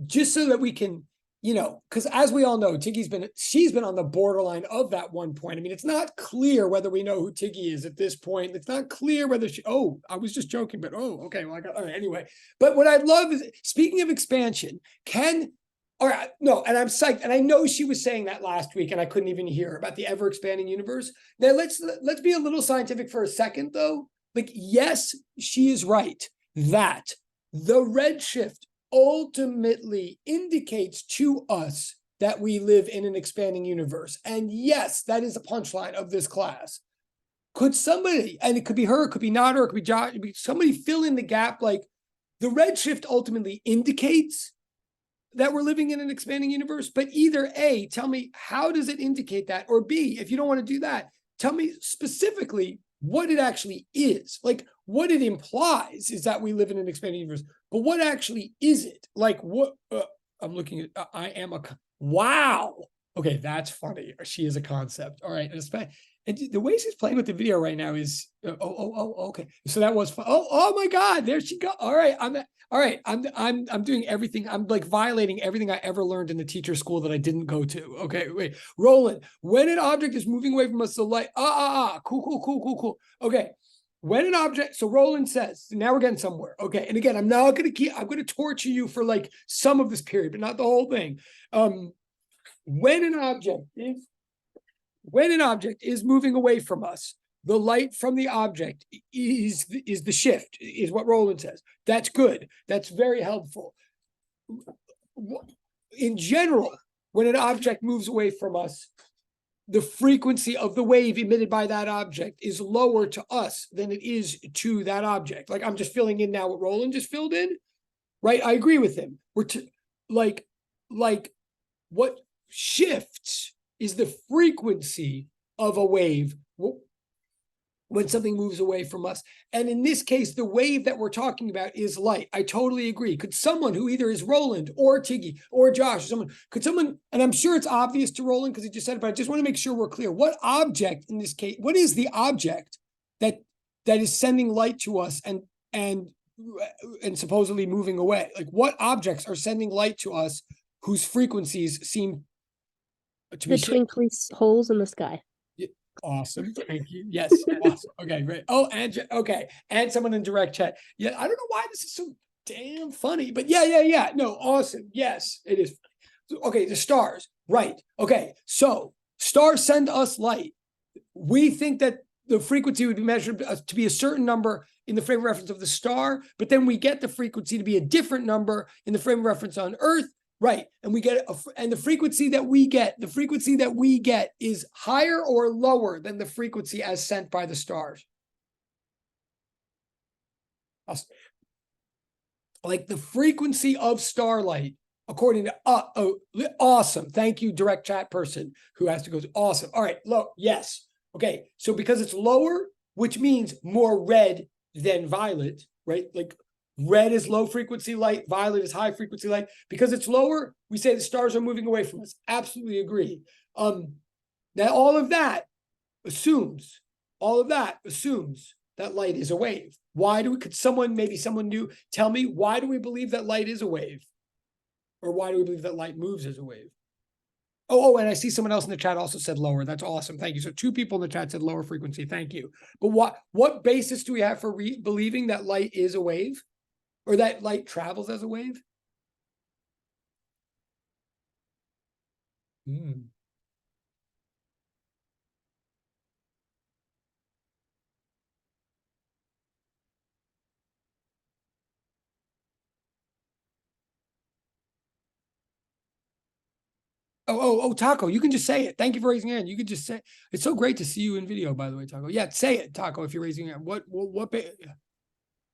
just so that we can, because as we all know, she's been on the borderline of that 1 point. I mean, it's not clear whether we know who Tiggy is at this point. It's not clear whether I was just joking, but okay, well, all right, anyway. But what I'd love is, speaking of expansion, all right, no, and I'm psyched, and I know she was saying that last week, and I couldn't even hear her about the ever expanding universe. Now let's be a little scientific for a second, though. Like, yes, she is right that the redshift ultimately indicates to us that we live in an expanding universe. And yes, that is a punchline of this class. Could somebody, and it could be her, it could be not her, it could be Josh, it could be somebody fill in the gap, like the redshift ultimately indicates that we're living in an expanding universe, but either A, tell me, how does it indicate that? Or B, if you don't want to do that, tell me specifically what it actually is. Like, what it implies is that we live in an expanding universe, but what actually is it? Like, what I'm looking at, wow. Okay, that's funny. She is a concept. All right. And the way she's playing with the video right now is, okay. So that was fun. Oh my God, there she go. All right. I'm doing everything. I'm like violating everything I ever learned in the teacher school that I didn't go to. Okay, wait. Roland, when an object is moving away from us, the light, cool. Okay. When an object, so Roland says, now we're getting somewhere. Okay. And again, I'm going to torture you for like some of this period, but not the whole thing. When an object is moving away from us, the light from the object is the shift, is what Roland says. That's good. That's very helpful. In general, when an object moves away from us, the frequency of the wave emitted by that object is lower to us than it is to that object. Like, I'm just filling in now what Roland just filled in, right? I agree with him. Like what shifts is the frequency of a wave when something moves away from us. And in this case, the wave that we're talking about is light. I totally agree. Could someone who either is Roland or Tiggy or Josh, and I'm sure it's obvious to Roland because he just said it, but I just want to make sure we're clear. What object in this case, what is the object that is sending light to us and supposedly moving away? Like, what objects are sending light to us whose frequencies seem to be the twinkly holes in the sky? Awesome. Thank you. Yes. Awesome. Okay, great. Oh, and someone in direct chat. Yeah, I don't know why this is so damn funny, but yeah. No, awesome. Yes, it is. Okay, the stars. Right. Okay, so stars send us light. We think that the frequency would be measured to be a certain number in the frame of reference of the star, but then we get the frequency to be a different number in the frame of reference on Earth. Right. And we get and the frequency that we get is higher or lower than the frequency as sent by the stars. like the frequency of starlight, according to, awesome. Thank you, direct chat person who has to go, awesome. All right, look, yes. Okay, so because it's lower, which means more red than violet, right? Like red is low frequency light, violet is high frequency light. Because it's lower, we say the stars are moving away from us. Absolutely agree. Now all of that assumes that light is a wave. Why do we, could someone, maybe someone new, tell me, why do we believe that light is a wave? Or why do we believe that light moves as a wave? Oh, and I see someone else in the chat also said lower. That's awesome. Thank you. So 2 people in the chat said lower frequency. Thank you. But what basis do we have for believing that light is a wave? Or that light travels as a wave? Oh, Taco, you can just say it. Thank you for raising your hand. You can just say, it's so great to see you in video, by the way, Taco. Yeah, say it, Taco, if you're raising your hand.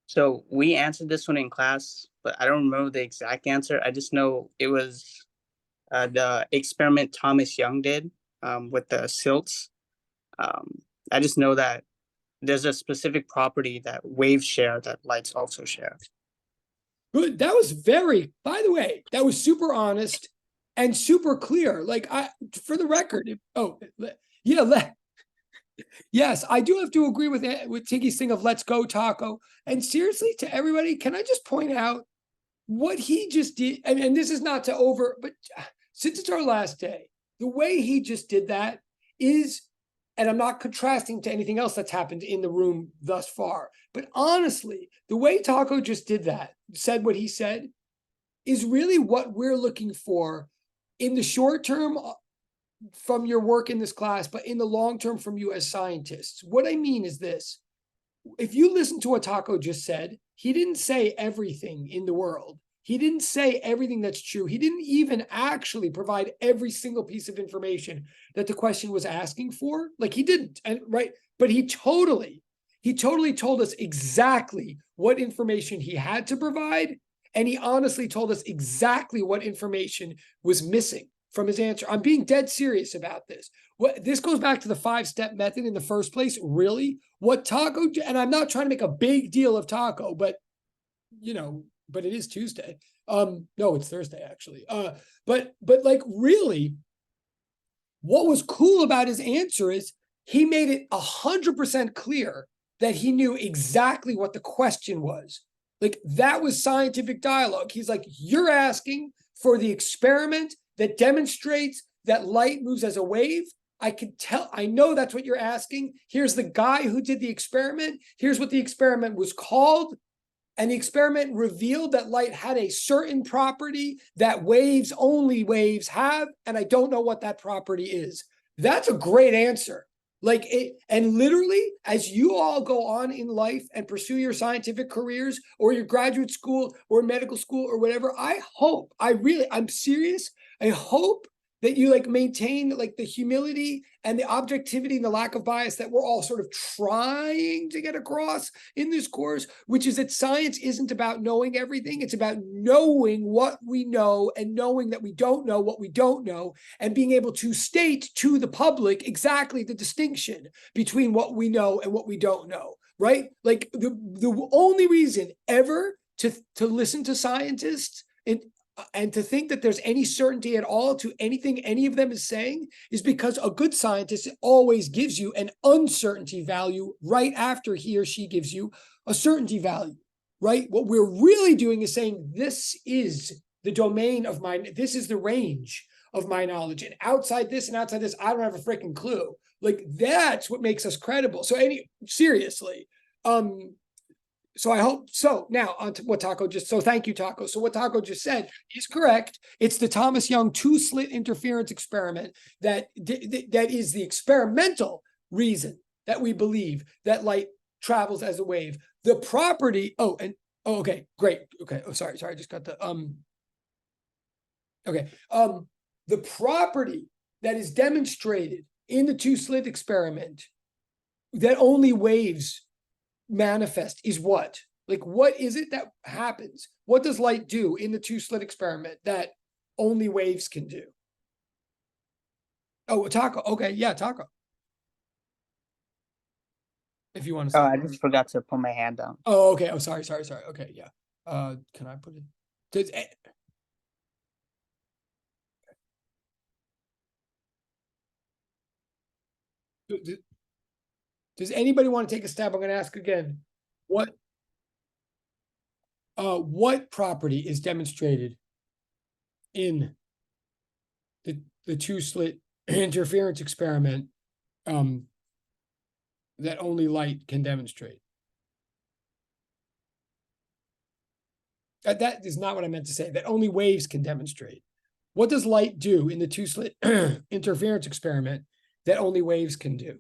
So we answered this one in class, but I don't remember the exact answer. I just know it was the experiment Thomas Young did with the silts. I just know that there's a specific property that waves share that lights also share. Good. That was by the way, that was super honest and super clear. Like, for the record, yes, I do have to agree with Tiggy's thing of let's go, Taco. And seriously, to everybody, can I just point out what he just did? And this is not to but since it's our last day, the way he just did that is, and I'm not contrasting to anything else that's happened in the room thus far, but honestly, the way Taco just did that, said what he said, is really what we're looking for in the short term from your work in this class, but in the long term from you as scientists. What I mean is this: if you listen to what Taco just said, he didn't say everything in the world. He didn't say everything that's true. He didn't even actually provide every single piece of information that the question was asking for. Like, he didn't, and right? But he totally told us exactly what information he had to provide. And he honestly told us exactly what information was missing from his answer. I'm being dead serious about this. This goes back to the 5-step method in the first place, really. What Taco, and I'm not trying to make a big deal of Taco, but but it is Tuesday. No, it's Thursday actually. But like, really, what was cool about his answer is he made it 100% clear that he knew exactly what the question was. Like, that was scientific dialogue. He's like, you're asking for the experiment that demonstrates that light moves as a wave. I can tell, I know that's what you're asking. Here's the guy who did the experiment. Here's what the experiment was called. And the experiment revealed that light had a certain property that only waves have. And I don't know what that property is. That's a great answer. Like, it, and literally, as you all go on in life and pursue your scientific careers or your graduate school or medical school or whatever, I'm serious. I hope that you maintain the humility and the objectivity and the lack of bias that we're all sort of trying to get across in this course, which is that science isn't about knowing everything. It's about knowing what we know and knowing that we don't know what we don't know and being able to state to the public exactly the distinction between what we know and what we don't know, right? Like, the only reason ever to listen to scientists and to think that there's any certainty at all to anything any of them is saying is because a good scientist always gives you an uncertainty value right after he or she gives you a certainty value, right? What we're really doing is saying, this is the domain of this is the range of my knowledge. And outside this and outside this, I don't have a freaking clue. Like, that's what makes us credible. So seriously, so I hope, so now on to what Taco thank you, Taco. So what Taco just said is correct. It's the Thomas Young 2-slit interference experiment that is the experimental reason that we believe that light travels as a wave. The property, okay, great. Okay, sorry, I just got the, okay. The property that is demonstrated in the 2-slit experiment that only waves manifest is what? Like, what is it that happens? What does light do in the two slit experiment that only waves can do? Oh, Taco. Okay, yeah, Taco. If you want to Oh, say. I just forgot to put my hand down. Oh, okay. Oh, sorry. Okay, yeah. Can I put it? Does does anybody want to take a stab? I'm going to ask again. What property is demonstrated in the two slit interference experiment that only light can demonstrate? That is not what I meant to say. That only waves can demonstrate. What does light do in the two slit interference experiment that only waves can do?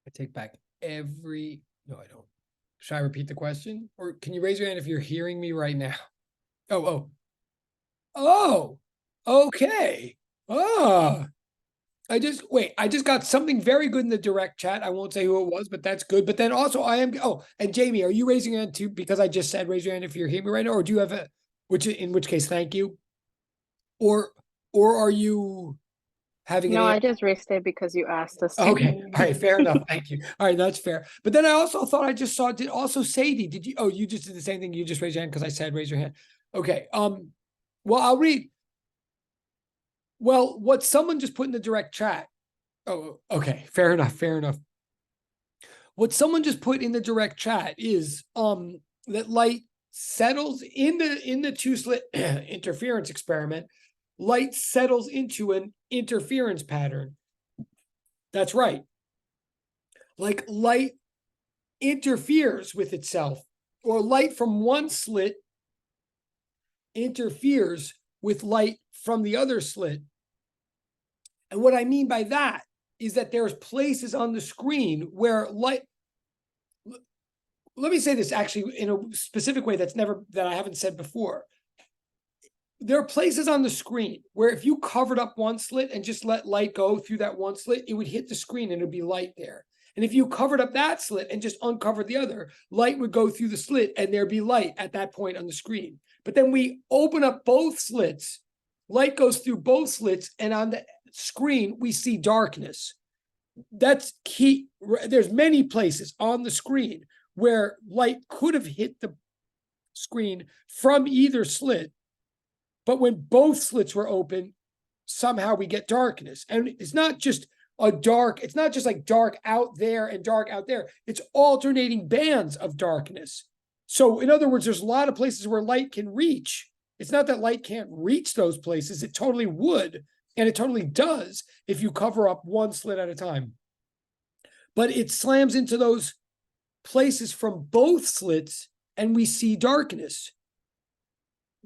I take back every, no, I don't. Should I repeat the question? Or can you raise your hand if you're hearing me right now? Oh, okay. I just got something very good in the direct chat. I won't say who it was, but that's good. But then also and Jamie, are you raising your hand too? Because I just said raise your hand if you're hearing me right now, or do you have in which case, thank you. Or are you having No, I just raised it because you asked us. Okay, all right, fair enough. Thank you. All right, that's fair. But then I also thought I just saw, did also Sadie, did you, you just did the same thing. You just raised your hand because I said raise your hand. Okay, well, I'll read. Well, what someone just put in the direct chat. Oh, okay, fair enough, What someone just put in the direct chat is that light settles in the two slit interference experiment. Light settles into an interference pattern. That's right. Like light interferes with itself, or light from one slit interferes with light from the other slit. And what I mean by that is that there's places on the screen where light, let me say this actually in a specific way that I haven't said before. There are places on the screen where if you covered up one slit and just let light go through that one slit, it would hit the screen and it would be light there. And if you covered up that slit and just uncovered the other, light would go through the slit and there'd be light at that point on the screen. But then we open up both slits, light goes through both slits, and on the screen, we see darkness. That's key. There's many places on the screen where light could have hit the screen from either slit, but when both slits were open, somehow we get darkness. And it's not just it's not just like dark out there and dark out there. It's alternating bands of darkness. So in other words, there's a lot of places where light can reach. It's not that light can't reach those places. It totally would. And it totally does if you cover up one slit at a time. But it slams into those places from both slits and we see darkness.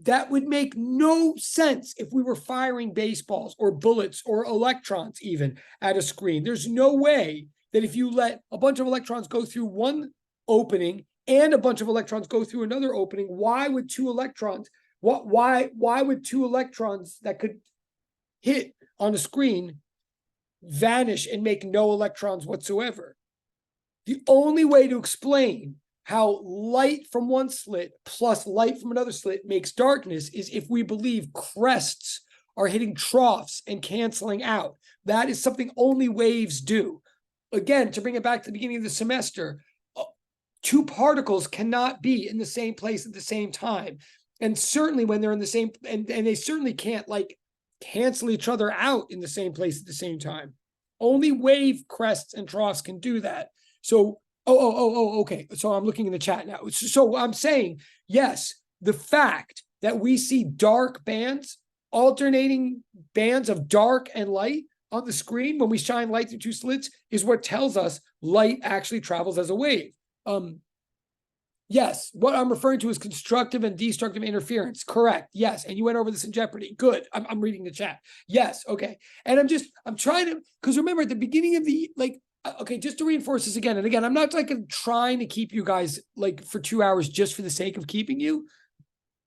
That would make no sense if we were firing baseballs or bullets or electrons even at a screen. There's no way that if you let a bunch of electrons go through one opening and a bunch of electrons go through another opening, why would two electrons that could hit on a screen vanish and make no electrons whatsoever? The only way to explain how light from one slit plus light from another slit makes darkness is if we believe crests are hitting troughs and canceling out. That is something only waves do. Again, to bring it back to the beginning of the semester, two particles cannot be in the same place at the same time. And certainly when they're in the same, and they certainly can't like cancel each other out in the same place at the same time. Only wave crests and troughs can do that. So okay. So I'm looking in the chat now. So I'm saying, yes, the fact that we see dark bands, alternating bands of dark and light on the screen when we shine light through two slits is what tells us light actually travels as a wave. Yes, what I'm referring to is constructive and destructive interference. Correct. Yes. And you went over this in Jeopardy. Good. I'm reading the chat. Yes. Okay. And I'm trying to, because remember at the beginning of the, like, okay, just to reinforce this again. And again, I'm not like trying to keep you guys like for 2 hours just for the sake of keeping you,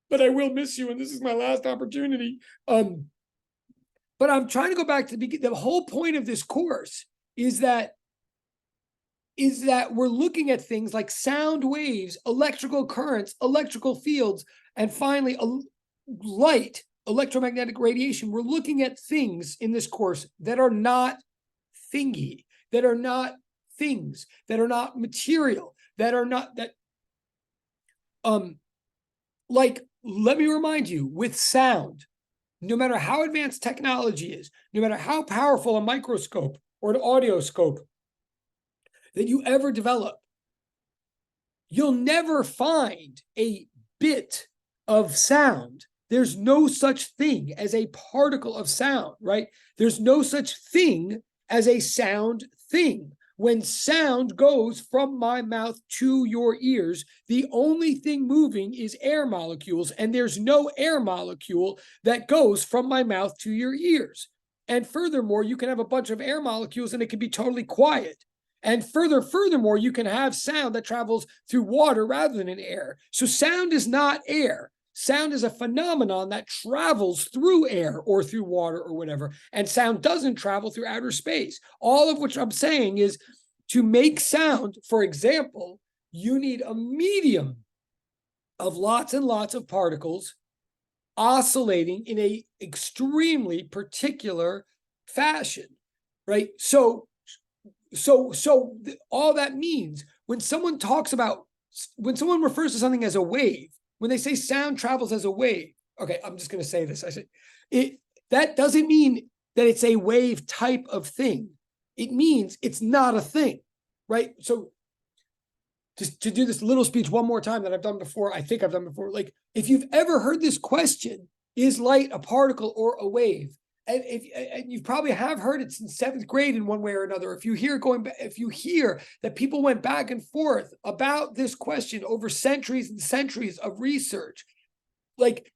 but I will miss you. And this is my last opportunity. But I'm trying to go back to the beginning. The whole point of this course is that we're looking at things like sound waves, electrical currents, electrical fields, and finally light, electromagnetic radiation. We're looking at things in this course that are not thingy, that are not things, that are not material, that are not that like, let me remind you, with sound, no matter how advanced technology is, no matter how powerful a microscope or an audioscope that you ever develop, you'll never find a bit of sound. There's no such thing as a particle of sound, right? There's no such thing as a sound thing. When sound goes from my mouth to your ears, the only thing moving is air molecules, and there's no air molecule that goes from my mouth to your ears. And furthermore, you can have a bunch of air molecules and it can be totally quiet. And furthermore, you can have sound that travels through water rather than in air. So sound is not air. Sound is a phenomenon that travels through air or through water or whatever. And sound doesn't travel through outer space. All of which I'm saying is to make sound, for example, you need a medium of lots and lots of particles oscillating in a extremely particular fashion, right? So all that means when someone refers to something as a wave, when they say sound travels as a wave, okay, I'm just going to say this. I said that doesn't mean that it's a wave type of thing. It means it's not a thing, right? So just to do this little speech one more time that I've done before, I think I've done before. Like, if you've ever heard this question, is light a particle or a wave? And you probably have heard it since 7th grade in one way or another. If you hear that people went back and forth about this question over centuries and centuries of research, like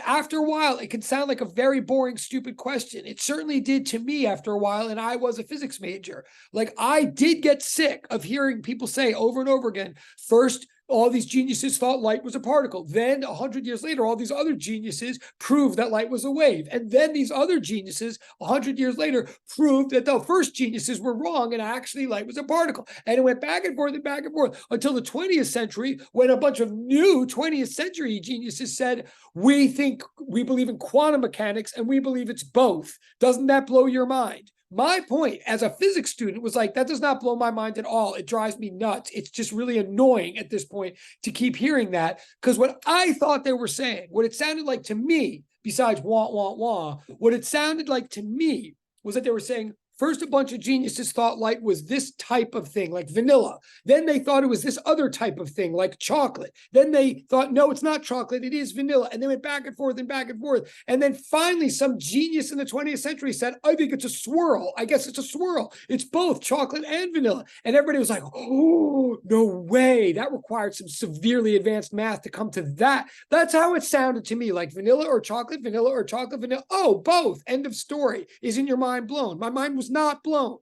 after a while, it can sound like a very boring, stupid question. It certainly did to me after a while, and I was a physics major. Like, I did get sick of hearing people say over and over again, first, all these geniuses thought light was a particle. Then 100 years later, all these other geniuses proved that light was a wave. And then these other geniuses 100 years later proved that the first geniuses were wrong and actually light was a particle. And it went back and forth until the 20th century, when a bunch of new 20th century geniuses said, we believe in quantum mechanics and we believe it's both. Doesn't that blow your mind? My point as a physics student was like, that does not blow my mind at all. It drives me nuts. It's just really annoying at this point to keep hearing that, because what I thought they were saying, what it sounded like to me, besides wah, wah, wah, what it sounded like to me was that they were saying, first, a bunch of geniuses thought light was this type of thing, like vanilla. Then they thought it was this other type of thing, like chocolate. Then they thought, no, it's not chocolate, it is vanilla. And they went back and forth and back and forth. And then finally, some genius in the 20th century said, I think it's a swirl. I guess it's a swirl. It's both chocolate and vanilla. And everybody was like, oh, no way. That required some severely advanced math to come to that. That's how it sounded to me, like vanilla or chocolate, vanilla. Oh, both. End of story. Isn't your mind blown? My mind was not blown.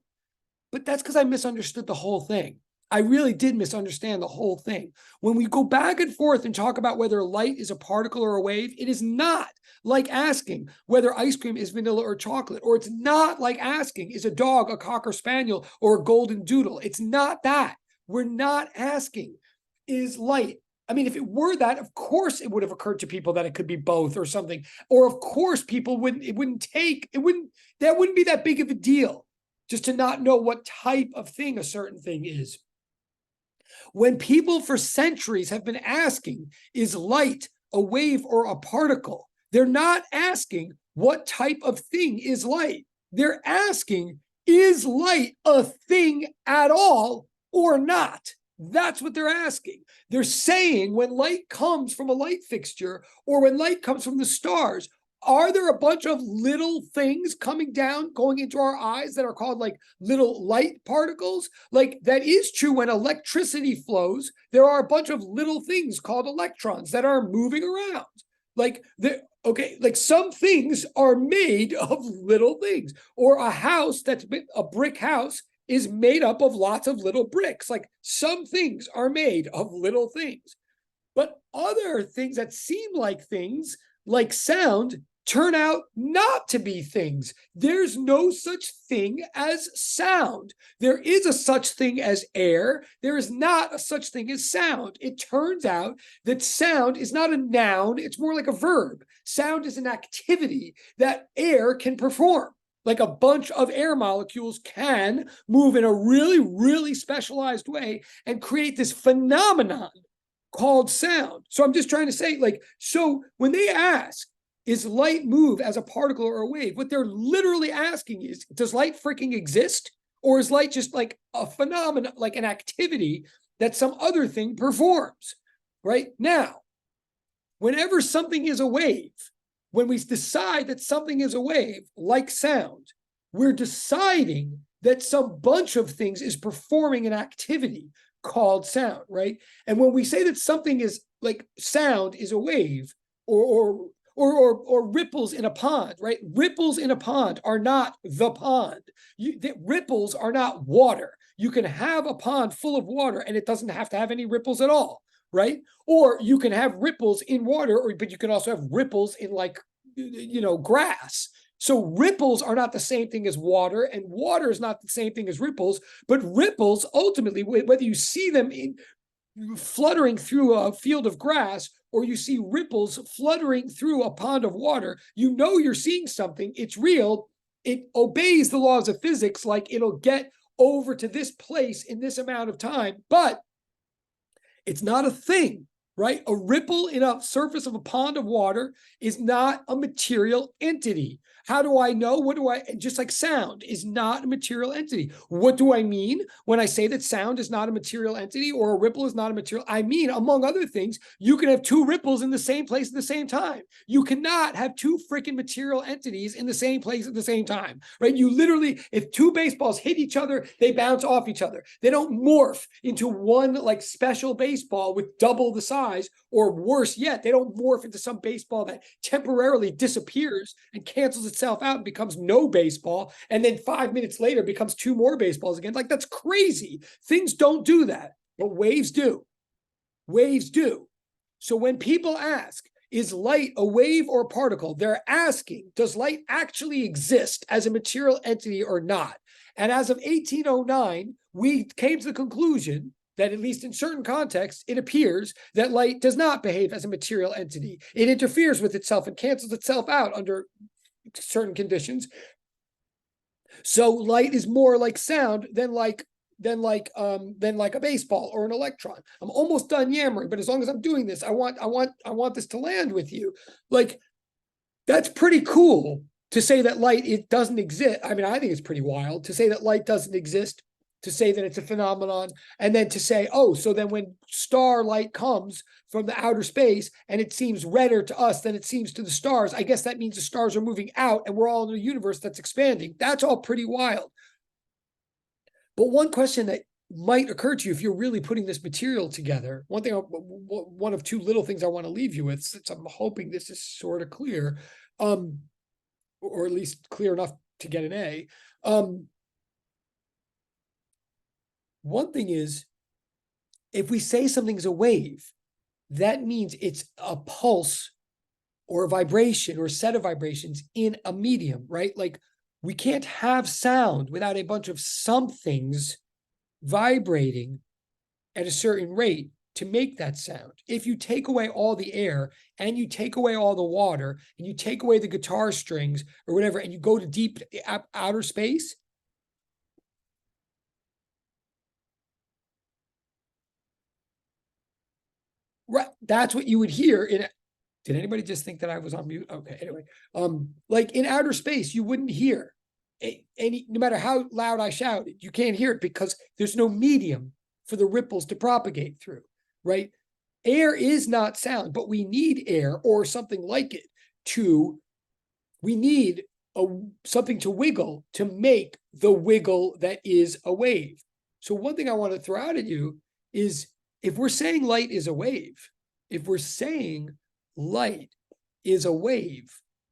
But that's because I misunderstood the whole thing. I really did misunderstand the whole thing. When we go back and forth and talk about whether light is a particle or a wave, it is not like asking whether ice cream is vanilla or chocolate, or it's not like asking, is a dog a cocker spaniel or a golden doodle? It's not that. We're not asking, is light. I mean, if it were that, of course it would have occurred to people that it could be both or something. Or of course people wouldn't be that big of a deal just to not know what type of thing a certain thing is. When people for centuries have been asking, is light a wave or a particle? They're not asking what type of thing is light. They're asking, is light a thing at all or not? That's what they're asking. They're saying when light comes from a light fixture or when light comes from the stars, are there a bunch of little things coming down, going into our eyes that are called like little light particles? Like that is true when electricity flows. There are a bunch of little things called electrons that are moving around. Like okay, like some things are made of little things, or a house that's a brick house is made up of lots of little bricks. Like some things are made of little things, but other things that seem like things, like sound, turn out not to be things. There's no such thing as sound. There is a such thing as air. There is not a such thing as sound. It turns out that sound is not a noun. It's more like a verb. Sound is an activity that air can perform. Like a bunch of air molecules can move in a really, really specialized way and create this phenomenon called sound. So I'm just trying to say, like, so when they ask, is light move as a particle or a wave? What they're literally asking is, does light freaking exist? Or is light just like a phenomenon, like an activity that some other thing performs? Right now, whenever something is a wave, when we decide that something is a wave, like sound, we're deciding that some bunch of things is performing an activity called sound, right? And when we say that something is like sound is a wave, or ripples in a pond, right? Ripples in a pond are not the pond. Ripples are not water. You can have a pond full of water and it doesn't have to have any ripples at all, right? Or you can have ripples in water, but you can also have ripples in like, grass. So ripples are not the same thing as water, and water is not the same thing as ripples, but ripples ultimately, whether you see them fluttering through a field of grass or you see ripples fluttering through a pond of water, you're seeing something, it's real, it obeys the laws of physics, like it'll get over to this place in this amount of time, but it's not a thing, right? A ripple in a surface of a pond of water is not a material entity. How do I know? Just like sound is not a material entity. What do I mean when I say that sound is not a material entity or a ripple is not a material? I mean, among other things, you can have two ripples in the same place at the same time. You cannot have two freaking material entities in the same place at the same time, right? You literally, if two baseballs hit each other, they bounce off each other. They don't morph into one like special baseball with double the size, or worse yet, they don't morph into some baseball that temporarily disappears and cancels itself out and becomes no baseball, and then 5 minutes later becomes two more baseballs again. Like, that's crazy. Things don't do that, but waves do. Waves do. So when people ask, is light a wave or a particle? They're asking, does light actually exist as a material entity or not? And as of 1809, we came to the conclusion that, at least in certain contexts, it appears that light does not behave as a material entity. It interferes with itself and cancels itself out under certain conditions. So light is more like sound than like a baseball or an electron. I'm almost done yammering, but as long as I'm doing this, I want this to land with you. Like, that's pretty cool to say that light, it doesn't exist. I mean, I think it's pretty wild to say that light doesn't exist, to say that it's a phenomenon, and then to say, oh, so then when starlight comes from the outer space and it seems redder to us than it seems to the stars, I guess that means the stars are moving out and we're all in a universe that's expanding. That's all pretty wild. But one question that might occur to you if you're really putting this material together, one of two little things I want to leave you with, since I'm hoping this is sort of clear, or at least clear enough to get an A. One thing is, if we say something's a wave, that means it's a pulse or a vibration or a set of vibrations in a medium, right? Like, we can't have sound without a bunch of somethings vibrating at a certain rate to make that sound. If you take away all the air and you take away all the water and you take away the guitar strings or whatever, and you go to deep outer space, right, that's what you would hear in. Did anybody just think that I was on mute? Okay, anyway, like in outer space, you wouldn't hear no matter how loud I shouted, you can't hear it because there's no medium for the ripples to propagate through, right? Air is not sound, but we need air or something like it to we need something to wiggle to make the wiggle that is a wave. So one thing I want to throw out at you is, if we're saying light is a wave, if we're saying light is a wave,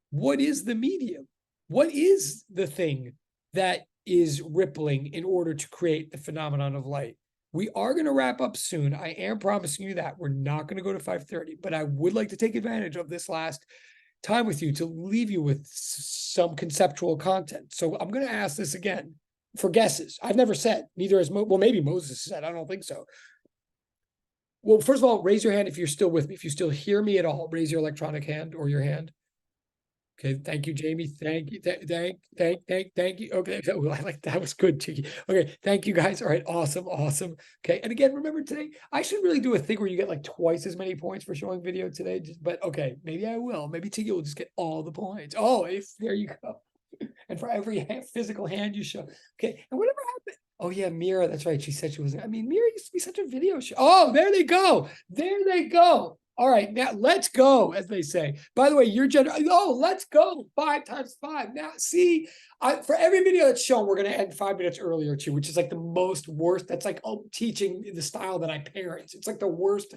what is the medium? What is the thing that is rippling in order to create the phenomenon of light? We are going to wrap up soon. I am promising you that. We're not going to go to 5:30, but I would like to take advantage of this last time with you to leave you with some conceptual content. So I'm going to ask this again for guesses. I've never said, neither has well, maybe Moses said, I don't think so. Well, first of all, raise your hand if you're still with me. If you still hear me at all, raise your electronic hand or your hand. Okay, thank you, Jamie. Thank you. Thank you. Okay, well, I like that. Was good, Tiki. Okay, thank you guys. All right, awesome. Okay, and again, remember today, I should really do a thing where you get like twice as many points for showing video today. But okay, maybe I will. Maybe Tiki will just get all the points. Oh, there you go. And for every physical hand you show. Okay, and whatever happened. Oh yeah, Mira, that's right. She said she wasn't. I mean, Mira used to be such a video show. Oh, there they go. There they go. All right, now let's go, as they say. By the way, you're let's go 5 times 5. Now, see, for every video that's shown, we're going to end 5 minutes earlier too, which is like the worst. That's like teaching the style that I parent. It's like the worst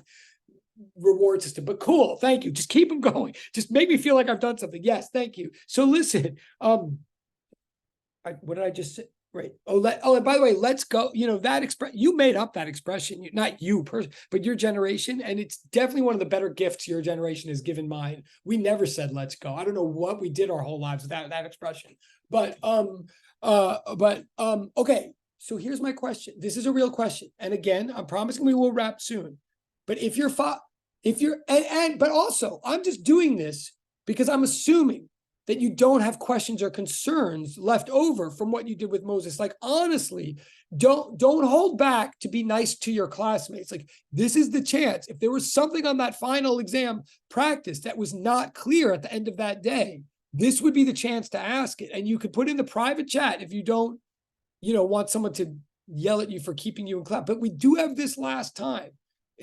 reward system, but cool. Thank you. Just keep them going. Just make me feel like I've done something. Yes, thank you. So listen, what did I just say? Right. And by the way, let's go. You know, that you made up that expression, not you personally, but your generation. And it's definitely one of the better gifts your generation has given mine. We never said, let's go. I don't know what we did our whole lives without that expression, but okay. So here's my question. This is a real question. And again, I'm promising we will wrap soon, but but also I'm just doing this because I'm assuming that you don't have questions or concerns left over from what you did with Moses. Like, honestly, don't hold back to be nice to your classmates. Like, this is the chance. If there was something on that final exam practice that was not clear at the end of that day, this would be the chance to ask it. And you could put in the private chat if you don't, want someone to yell at you for keeping you in class. But we do have this last time.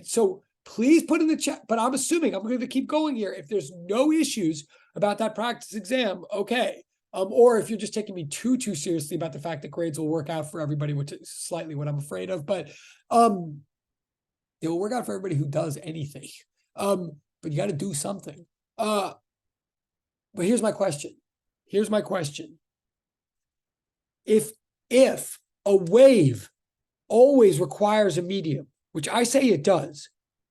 So please put in the chat. But I'm assuming I'm going to keep going here. If there's no issues about that practice exam, okay. Or if you're just taking me too seriously about the fact that grades will work out for everybody, which is slightly what I'm afraid of, but it will work out for everybody who does anything. But you got to do something. But here's my question. If a wave always requires a medium, which I say it does,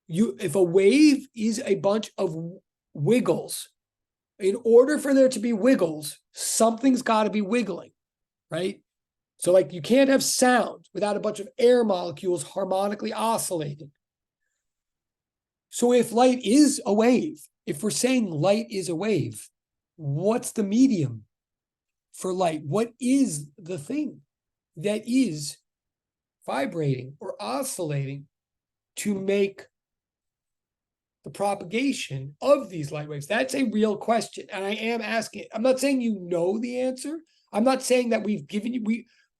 if a wave is a bunch of wiggles, in order for there to be wiggles, something's got to be wiggling, right? So like you can't have sound without a bunch of air molecules harmonically oscillating. So if light is a wave, if we're saying light is a wave, what's the medium for light? What is the thing that is vibrating or oscillating to make the propagation of these light waves? That's a real question. And I am asking it. I'm not saying you know the answer. I'm not saying that we've given you,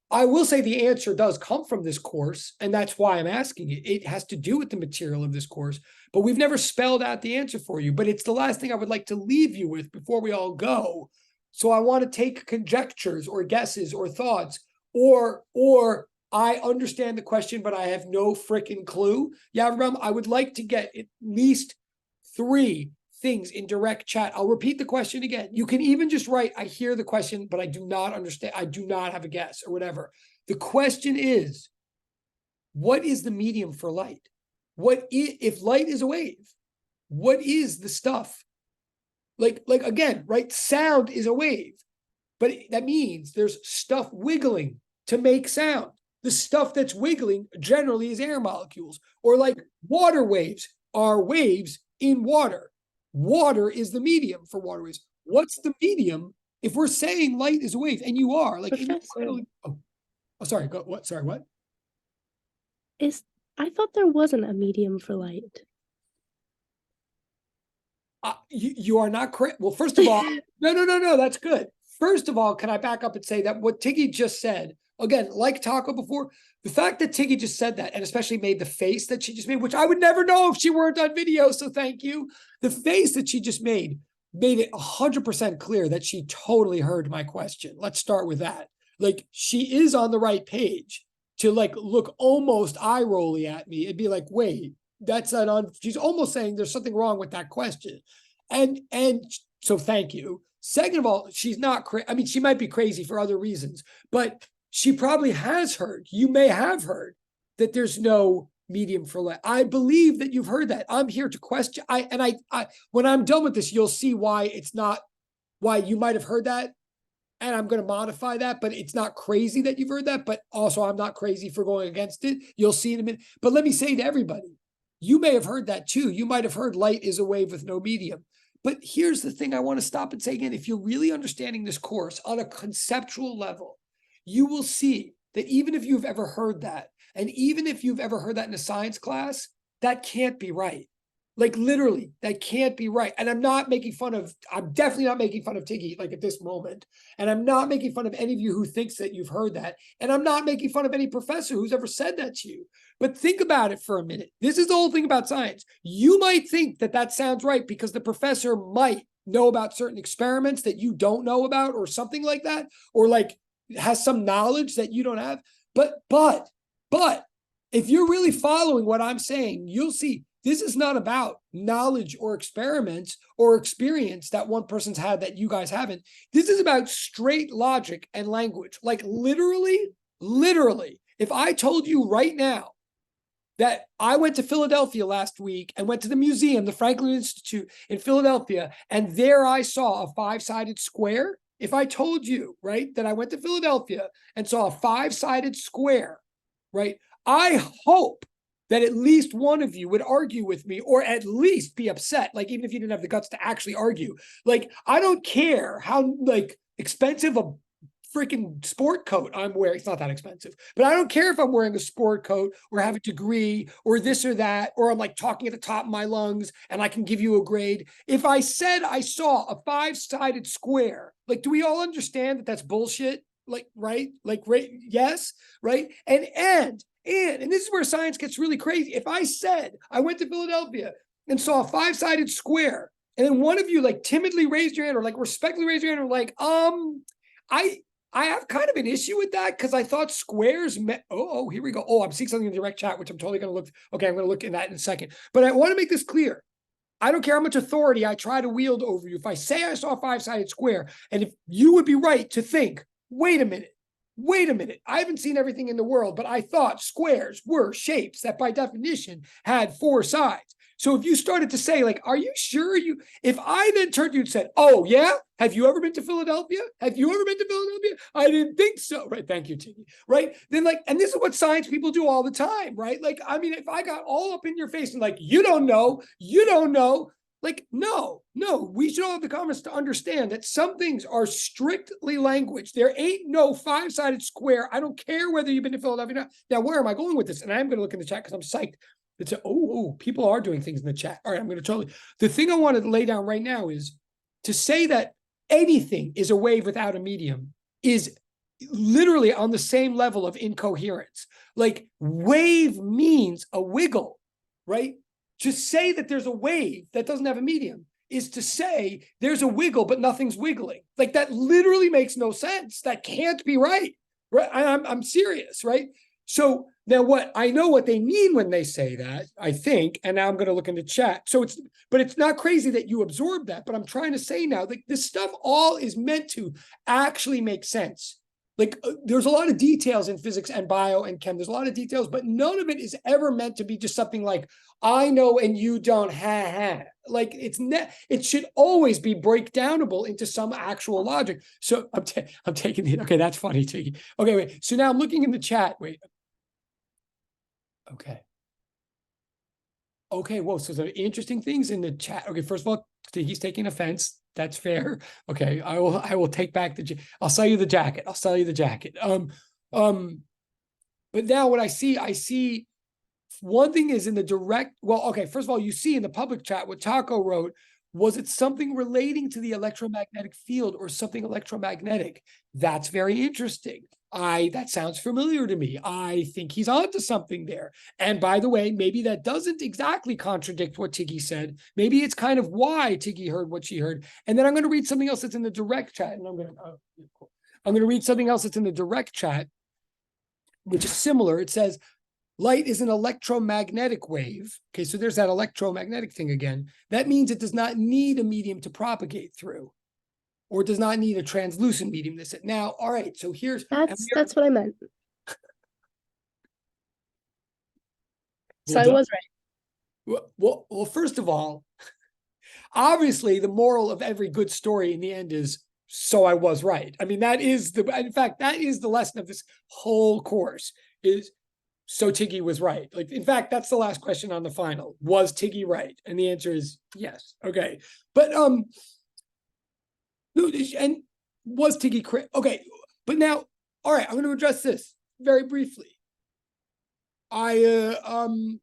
I will say the answer does come from this course, and that's why I'm asking it. It has to do with the material of this course, but we've never spelled out the answer for you. But it's the last thing I would like to leave you with before we all go. So I want to take conjectures or guesses or thoughts, or I understand the question, but I have no freaking clue. Yavram, I would like to get at least 3 things in direct chat. I'll repeat the question again. You can even just write, I hear the question, but I do not understand. I do not have a guess or whatever. The question is, what is the medium for light? If light is a wave, what is the stuff? Like again, right? Sound is a wave, but that means there's stuff wiggling to make sound. The stuff that's wiggling generally is air molecules, or like water waves are waves in water. Water is the medium for water waves. What's the medium if we're saying light is a wave? And you are like, sorry, what? Sorry, what? I thought there wasn't a medium for light. You are not correct. Well, first of all, no, that's good. First of all, can I back up and say that what Tiggy just said, again, like Taco before, the fact that Tiggy just said that, and especially made the face that she just made, which I would never know if she weren't on video, so thank you. The face that she just made made it 100% clear that she totally heard my question. Let's start with that. Like, she is on the right page to like look almost eye rolly at me and be like, wait, that's not on. She's almost saying there's something wrong with that question. And so thank you. Second of all, she's not crazy. I mean, she might be crazy for other reasons, but she probably has heard, you may have heard, that there's no medium for light. I believe that you've heard that. I'm here to question. I when I'm done with this, you'll see why it's not, why you might have heard that. And I'm going to modify that, but it's not crazy that you've heard that. But also, I'm not crazy for going against it. You'll see in a minute. But let me say to everybody, you may have heard that too. You might have heard light is a wave with no medium. But here's the thing I want to stop and say again. If you're really understanding this course on a conceptual level, you will see that even if you've ever heard that, and even if you've ever heard that in a science class, that can't be right. Like literally, that can't be right. And I'm not making fun of, I'm definitely not making fun of Tiggy like at this moment. And I'm not making fun of any of you who thinks that you've heard that. And I'm not making fun of any professor who's ever said that to you. But think about it for a minute. This is the whole thing about science. You might think that that sounds right because the professor might know about certain experiments that you don't know about or something like that, or like has some knowledge that you don't have. But if you're really following what I'm saying, you'll see this is not about knowledge or experiments or experience that one person's had that you guys haven't. This is about straight logic and language. Like literally, if I told you right now that I went to Philadelphia last week and went to the museum, the Franklin Institute in Philadelphia, and there I saw a 5-sided square. If I told you, right, that I went to Philadelphia and saw a 5-sided square, right, I hope that at least one of you would argue with me or at least be upset. Like, even if you didn't have the guts to actually argue, like, I don't care how like expensive a freaking sport coat I'm wearing. It's not that expensive, but I don't care if I'm wearing a sport coat or have a degree or this or that, or I'm like talking at the top of my lungs and I can give you a grade. If I said I saw a 5-sided square, like, do we all understand that that's bullshit? Like, right? Like, right? Yes. Right. And this is where science gets really crazy. If I said I went to Philadelphia and saw a 5-sided square, and then one of you like timidly raised your hand or like respectfully raised your hand or like, I have kind of an issue with that because I thought squares meant, here we go. Oh, I'm seeing something in the direct chat, which I'm totally going to look. Okay, I'm going to look at that in a second. But I want to make this clear. I don't care how much authority I try to wield over you. If I say I saw a 5-sided square, and if you would be right to think, wait a minute, I haven't seen everything in the world, but I thought squares were shapes that by definition had 4 sides. So if you started to say, like, are you sure you, if I then turned to you and said, oh yeah, have you ever been to Philadelphia? Have you ever been to Philadelphia? I didn't think so. Right. Thank you, Tiggy. Right. Then like, and this is what science people do all the time. Right. Like, I mean, if I got all up in your face and like, you don't know, like, no, we should all have the comments to understand that some things are strictly language. There ain't no 5-sided square. I don't care whether you've been to Philadelphia. Now, where am I going with this? And I'm going to look in the chat because I'm psyched. It's people are doing things in the chat. All right, I'm going to the thing I want to lay down right now is to say that anything is a wave without a medium is literally on the same level of incoherence. Like, wave means a wiggle, right? To say that there's a wave that doesn't have a medium is to say there's a wiggle, but nothing's wiggling. Like, that literally makes no sense. That can't be right. Right? I'm serious, right? So now what I know what they mean when they say that, I think, and now I'm going to look in the chat. So but it's not crazy that you absorb that, but I'm trying to say now that this stuff all is meant to actually make sense. Like, there's a lot of details in physics and bio and chem. There's a lot of details, but none of it is ever meant to be just something like, I know and you don't, Like, it should always be breakdownable into some actual logic. So I'm taking it. Okay, that's funny, Tiggy. Okay, wait. So now I'm looking in the chat. Wait. Okay, whoa. So there are interesting things in the chat. Okay, first of all, he's taking offense. That's fair. Okay, I will take back I'll sell you the jacket. But now what I see one thing is in the direct, well, okay, first of all, you see in the public chat what Taco wrote, was it something relating to the electromagnetic field or something electromagnetic? That's very interesting. that sounds familiar to me. I think he's onto something there. And by the way, maybe that doesn't exactly contradict what Tiggy said. Maybe it's kind of why Tiggy heard what she heard. And then I'm going to read something else that's in the direct chat. And I'm going to read something else that's in the direct chat, which is similar. It says, light is an electromagnetic wave. Okay, so there's that electromagnetic thing again. That means it does not need a medium to propagate through, or does not need a translucent medium. This now, all right. So here's that's what I meant. So Well I was right. Well, first of all, obviously the moral of every good story in the end is, so I was right. I mean, in fact, that is the lesson of this whole course is, so Tiggy was right. Like, in fact, that's the last question on the final. Was Tiggy right? And the answer is yes. Okay. But, and was Tiggy correct? Okay. But now, all right, I'm going to address this very briefly. I'm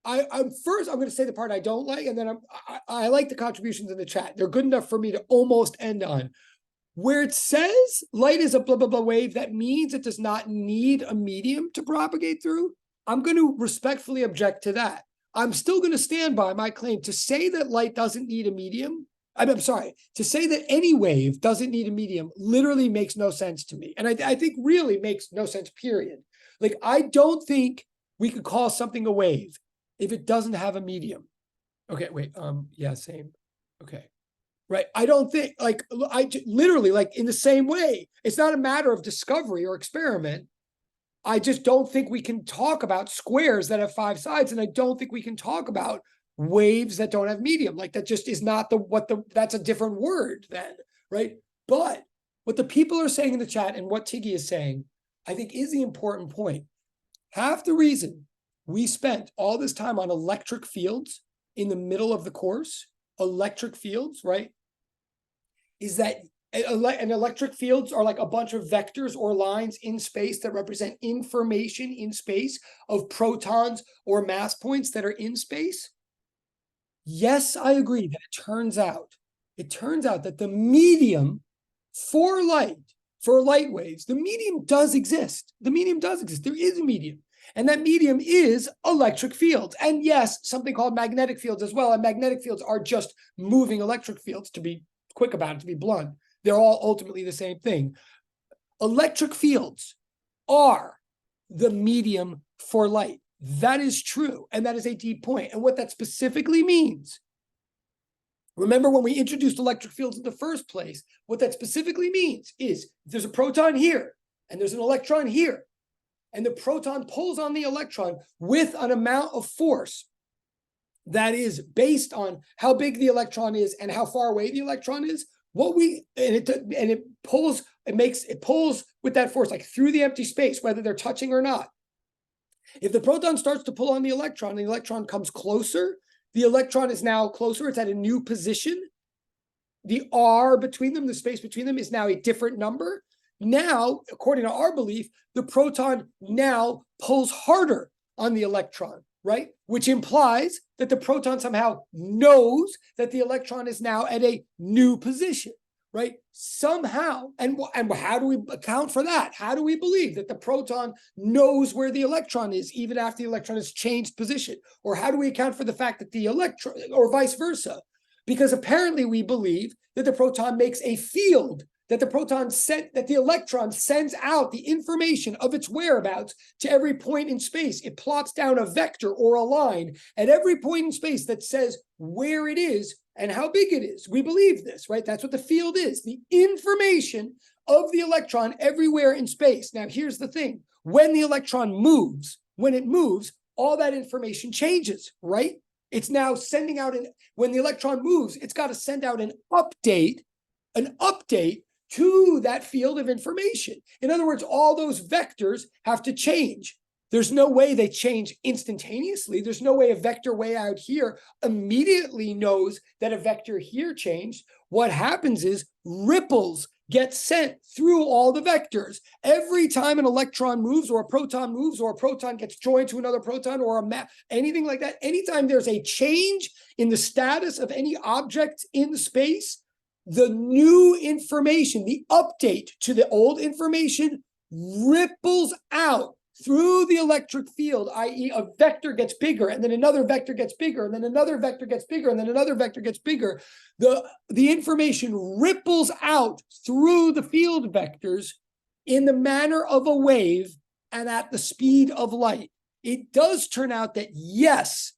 going to say the part I don't like, and then I like the contributions in the chat. They're good enough for me to almost end on. Where it says light is a blah, blah, blah wave, that means it does not need a medium to propagate through. I'm going to respectfully object to that. I'm still going to stand by my claim to say that light doesn't need a medium. I'm sorry, to say that any wave doesn't need a medium literally makes no sense to me. And I think really makes no sense, period. Like, I don't think we could call something a wave if it doesn't have a medium. Okay, wait, yeah, same. Okay. Right. I don't think, like, literally, like, in the same way, it's not a matter of discovery or experiment. I just don't think we can talk about squares that have 5 sides, and I don't think we can talk about waves that don't have medium. Like, that just is not that's a different word then, right? But what the people are saying in the chat and what Tiggy is saying, I think is the important point. Half the reason we spent all this time on electric fields in the middle of the course, electric fields, right, is that electric fields are like a bunch of vectors or lines in space that represent information in space of protons or mass points that are in space. Yes, I agree that it turns out that the medium for light waves, the medium does exist. The medium does exist. There is a medium. And that medium is electric fields. And yes, something called magnetic fields as well. And magnetic fields are just moving electric fields, to be quick about it, to be blunt. They're all ultimately the same thing. Electric fields are the medium for light. That is true. And that is a deep point. And what that specifically means, remember when we introduced electric fields in the first place, what that specifically means is there's a proton here and there's an electron here, and the proton pulls on the electron with an amount of force that is based on how big the electron is and how far away the electron is. It pulls with that force, like through the empty space, whether they're touching or not. If the proton starts to pull on the electron comes closer, the electron is now closer, it's at a new position. The R between them, the space between them, is now a different number. Now, according to our belief, the proton now pulls harder on the electron, right? Which implies that the proton somehow knows that the electron is now at a new position, right? Somehow, and how do we account for that? How do we believe that the proton knows where the electron is even after the electron has changed position? Or how do we account for the fact that the electron, or vice versa? Because apparently we believe that the proton makes a field, that the electron sends out the information of its whereabouts to every point in space. It plots down a vector or a line at every point in space that says where it is and how big it is. We believe this, right? That's what the field is, the information of the electron everywhere in space. Now, here's the thing. When the electron moves, all that information changes, right? It's now sending out when the electron moves, it's got to send out an update to that field of information. In other words, all those vectors have to change. There's no way they change instantaneously. There's no way a vector way out here immediately knows that a vector here changed. What happens is ripples get sent through all the vectors. Every time an electron moves or a proton gets joined to another proton or anything like that, anytime there's a change in the status of any object in space, the new information, the update to the old information ripples out through the electric field, i.e. a vector gets bigger, and then another vector gets bigger, and then another vector gets bigger, and then another vector gets bigger. The information ripples out through the field vectors in the manner of a wave and at the speed of light. It does turn out that, yes,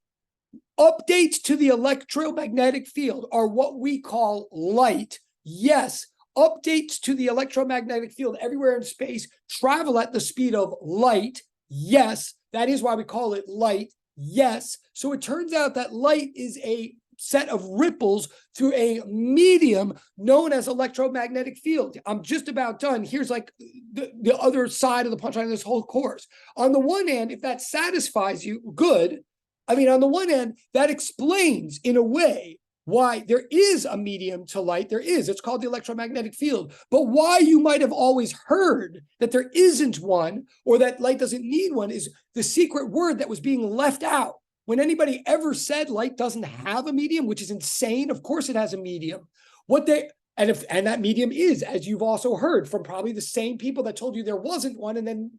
updates to the electromagnetic field are what we call light. Yes, updates to the electromagnetic field everywhere in space travel at the speed of light. Yes, that is why we call it light. Yes. So it turns out that light is a set of ripples through a medium known as electromagnetic field. I'm just about done. Here's like the other side of the punchline of this whole course. On the one hand, if that satisfies you, good. I mean, on the one hand, that explains in a way why there is a medium to light. There is. It's called the electromagnetic field. But why you might have always heard that there isn't one or that light doesn't need one is the secret word that was being left out. When anybody ever said light doesn't have a medium, which is insane, of course it has a medium. And that medium is, as you've also heard from probably the same people that told you there wasn't one, and then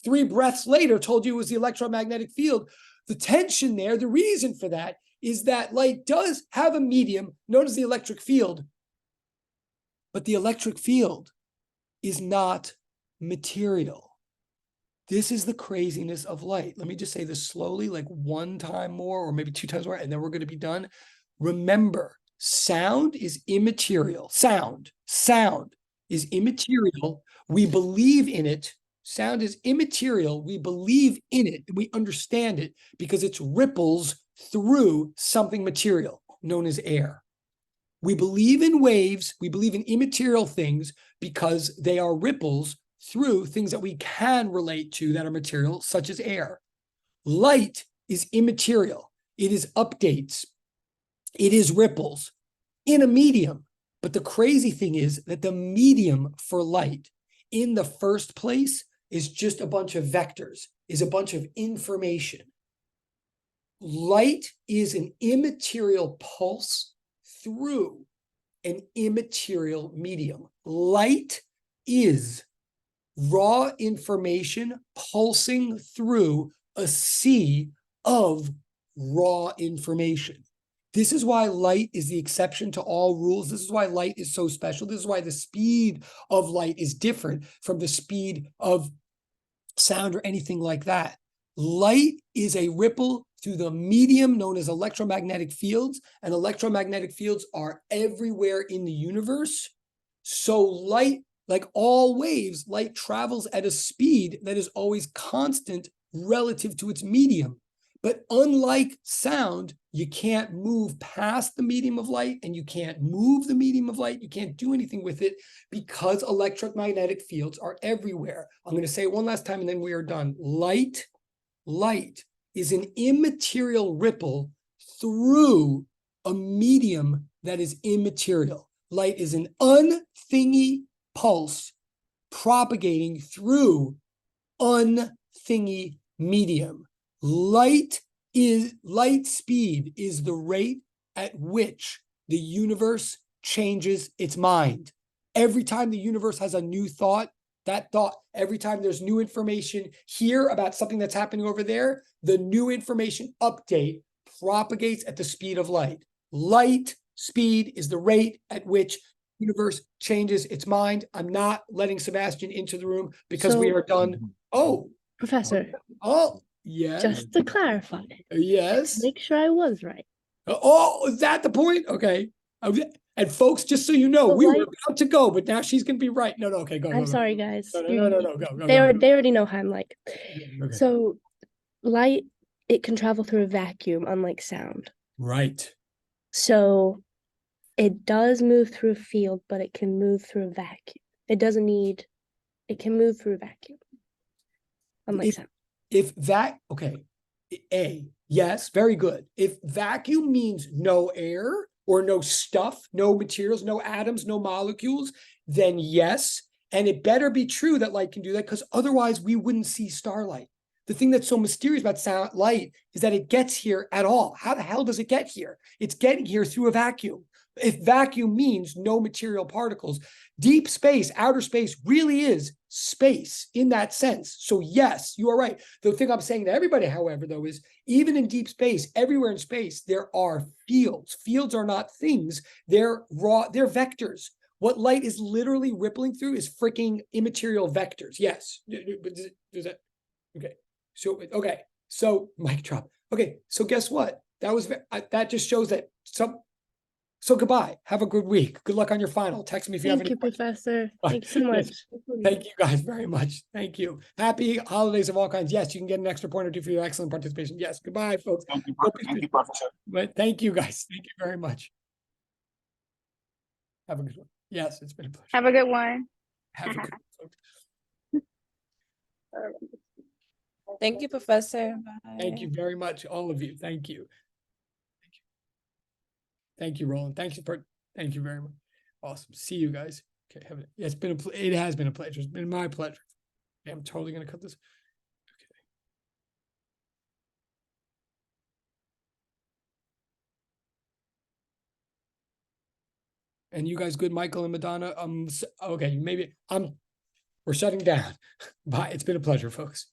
3 breaths later told you it was the electromagnetic field. The tension there, the reason for that is that light does have a medium known as the electric field, but the electric field is not material. This is the craziness of light. Let me just say this slowly, like 1 time more, or maybe 2 times more, and then we're going to be done. Remember, sound is immaterial. Sound is immaterial. We believe in it. Sound is immaterial. We believe in it. We understand it because it's ripples through something material known as air. We believe in waves. We believe in immaterial things because they are ripples through things that we can relate to that are material, such as air. Light is immaterial. It is updates. It is ripples in a medium. But the crazy thing is that the medium for light in the first place is just a bunch of vectors, is a bunch of information. Light is an immaterial pulse through an immaterial medium. Light is raw information pulsing through a sea of raw information. This is why light is the exception to all rules. This is why light is so special. This is why the speed of light is different from the speed of sound or anything like that. Light is a ripple through the medium known as electromagnetic fields, and electromagnetic fields are everywhere in the universe. So light, like all waves, light travels at a speed that is always constant relative to its medium. But unlike sound, you can't move past the medium of light, and you can't move the medium of light. You can't do anything with it because electromagnetic fields are everywhere. I'm going to say it one last time and then we are done. Light is an immaterial ripple through a medium that is immaterial. Light is an unthingy pulse propagating through unthingy medium. Light speed is the rate at which the universe changes its mind. Every time the universe has a new thought, every time there's new information here about something that's happening over there, the new information update propagates at the speed of light. Light speed is the rate at which the universe changes its mind. I'm not letting Sebastian into the room because we are done. Oh, Professor. Oh, yes. Just to clarify. Yes. Make sure I was right. Oh, is that the point? Okay. And folks, just so you know, we were about to go, but now she's going to be right. No, okay, go. I'm sorry, guys. No, go. They already know how I'm like. Okay. So light, it can travel through a vacuum, unlike sound. Right. So it does move through a field, but it can move through a vacuum. It can move through a vacuum. Unlike sound. Yes, very good. If vacuum means no air or no stuff, no materials, no atoms, no molecules, then yes. And it better be true that light can do that, because otherwise we wouldn't see starlight. the thing that's so mysterious about sound light is that it gets here at all. How the hell does it get here? It's getting here through a vacuum. If vacuum means no material particles, deep space, outer space really is space in that sense. So yes, you are right. The thing I'm saying to everybody, however, though, is even in deep space, everywhere in space, there are fields. Fields are not things. They're raw, they're vectors. What light is literally rippling through is freaking immaterial vectors. Yes. Does that, okay. So, okay. So mic drop. Okay. So guess what? That was, that just shows that so goodbye. Have a good week. Good luck on your final. Text me if you have Thank any you, questions. Professor. Thank you so Yes. much. Thank you guys very much. Thank you. Happy holidays of all kinds. Yes, you can get an extra point or two for your excellent participation. Yes. Goodbye, folks. Thank you, Professor. But thank you guys. Thank you very much. Have a good one. Yes, it's been a pleasure. Have a good one. Have a good one, folks. Thank you, Professor. Thank Bye. you very much, all of you. Thank you. Thank you, Roland. Thank you very much. Awesome. See you guys. Okay, it's been it has been a pleasure. It's been my pleasure. Okay, I'm totally gonna cut this. Okay. And you guys good, Michael and Madonna? Okay, maybe we're shutting down. Bye. It's been a pleasure, folks.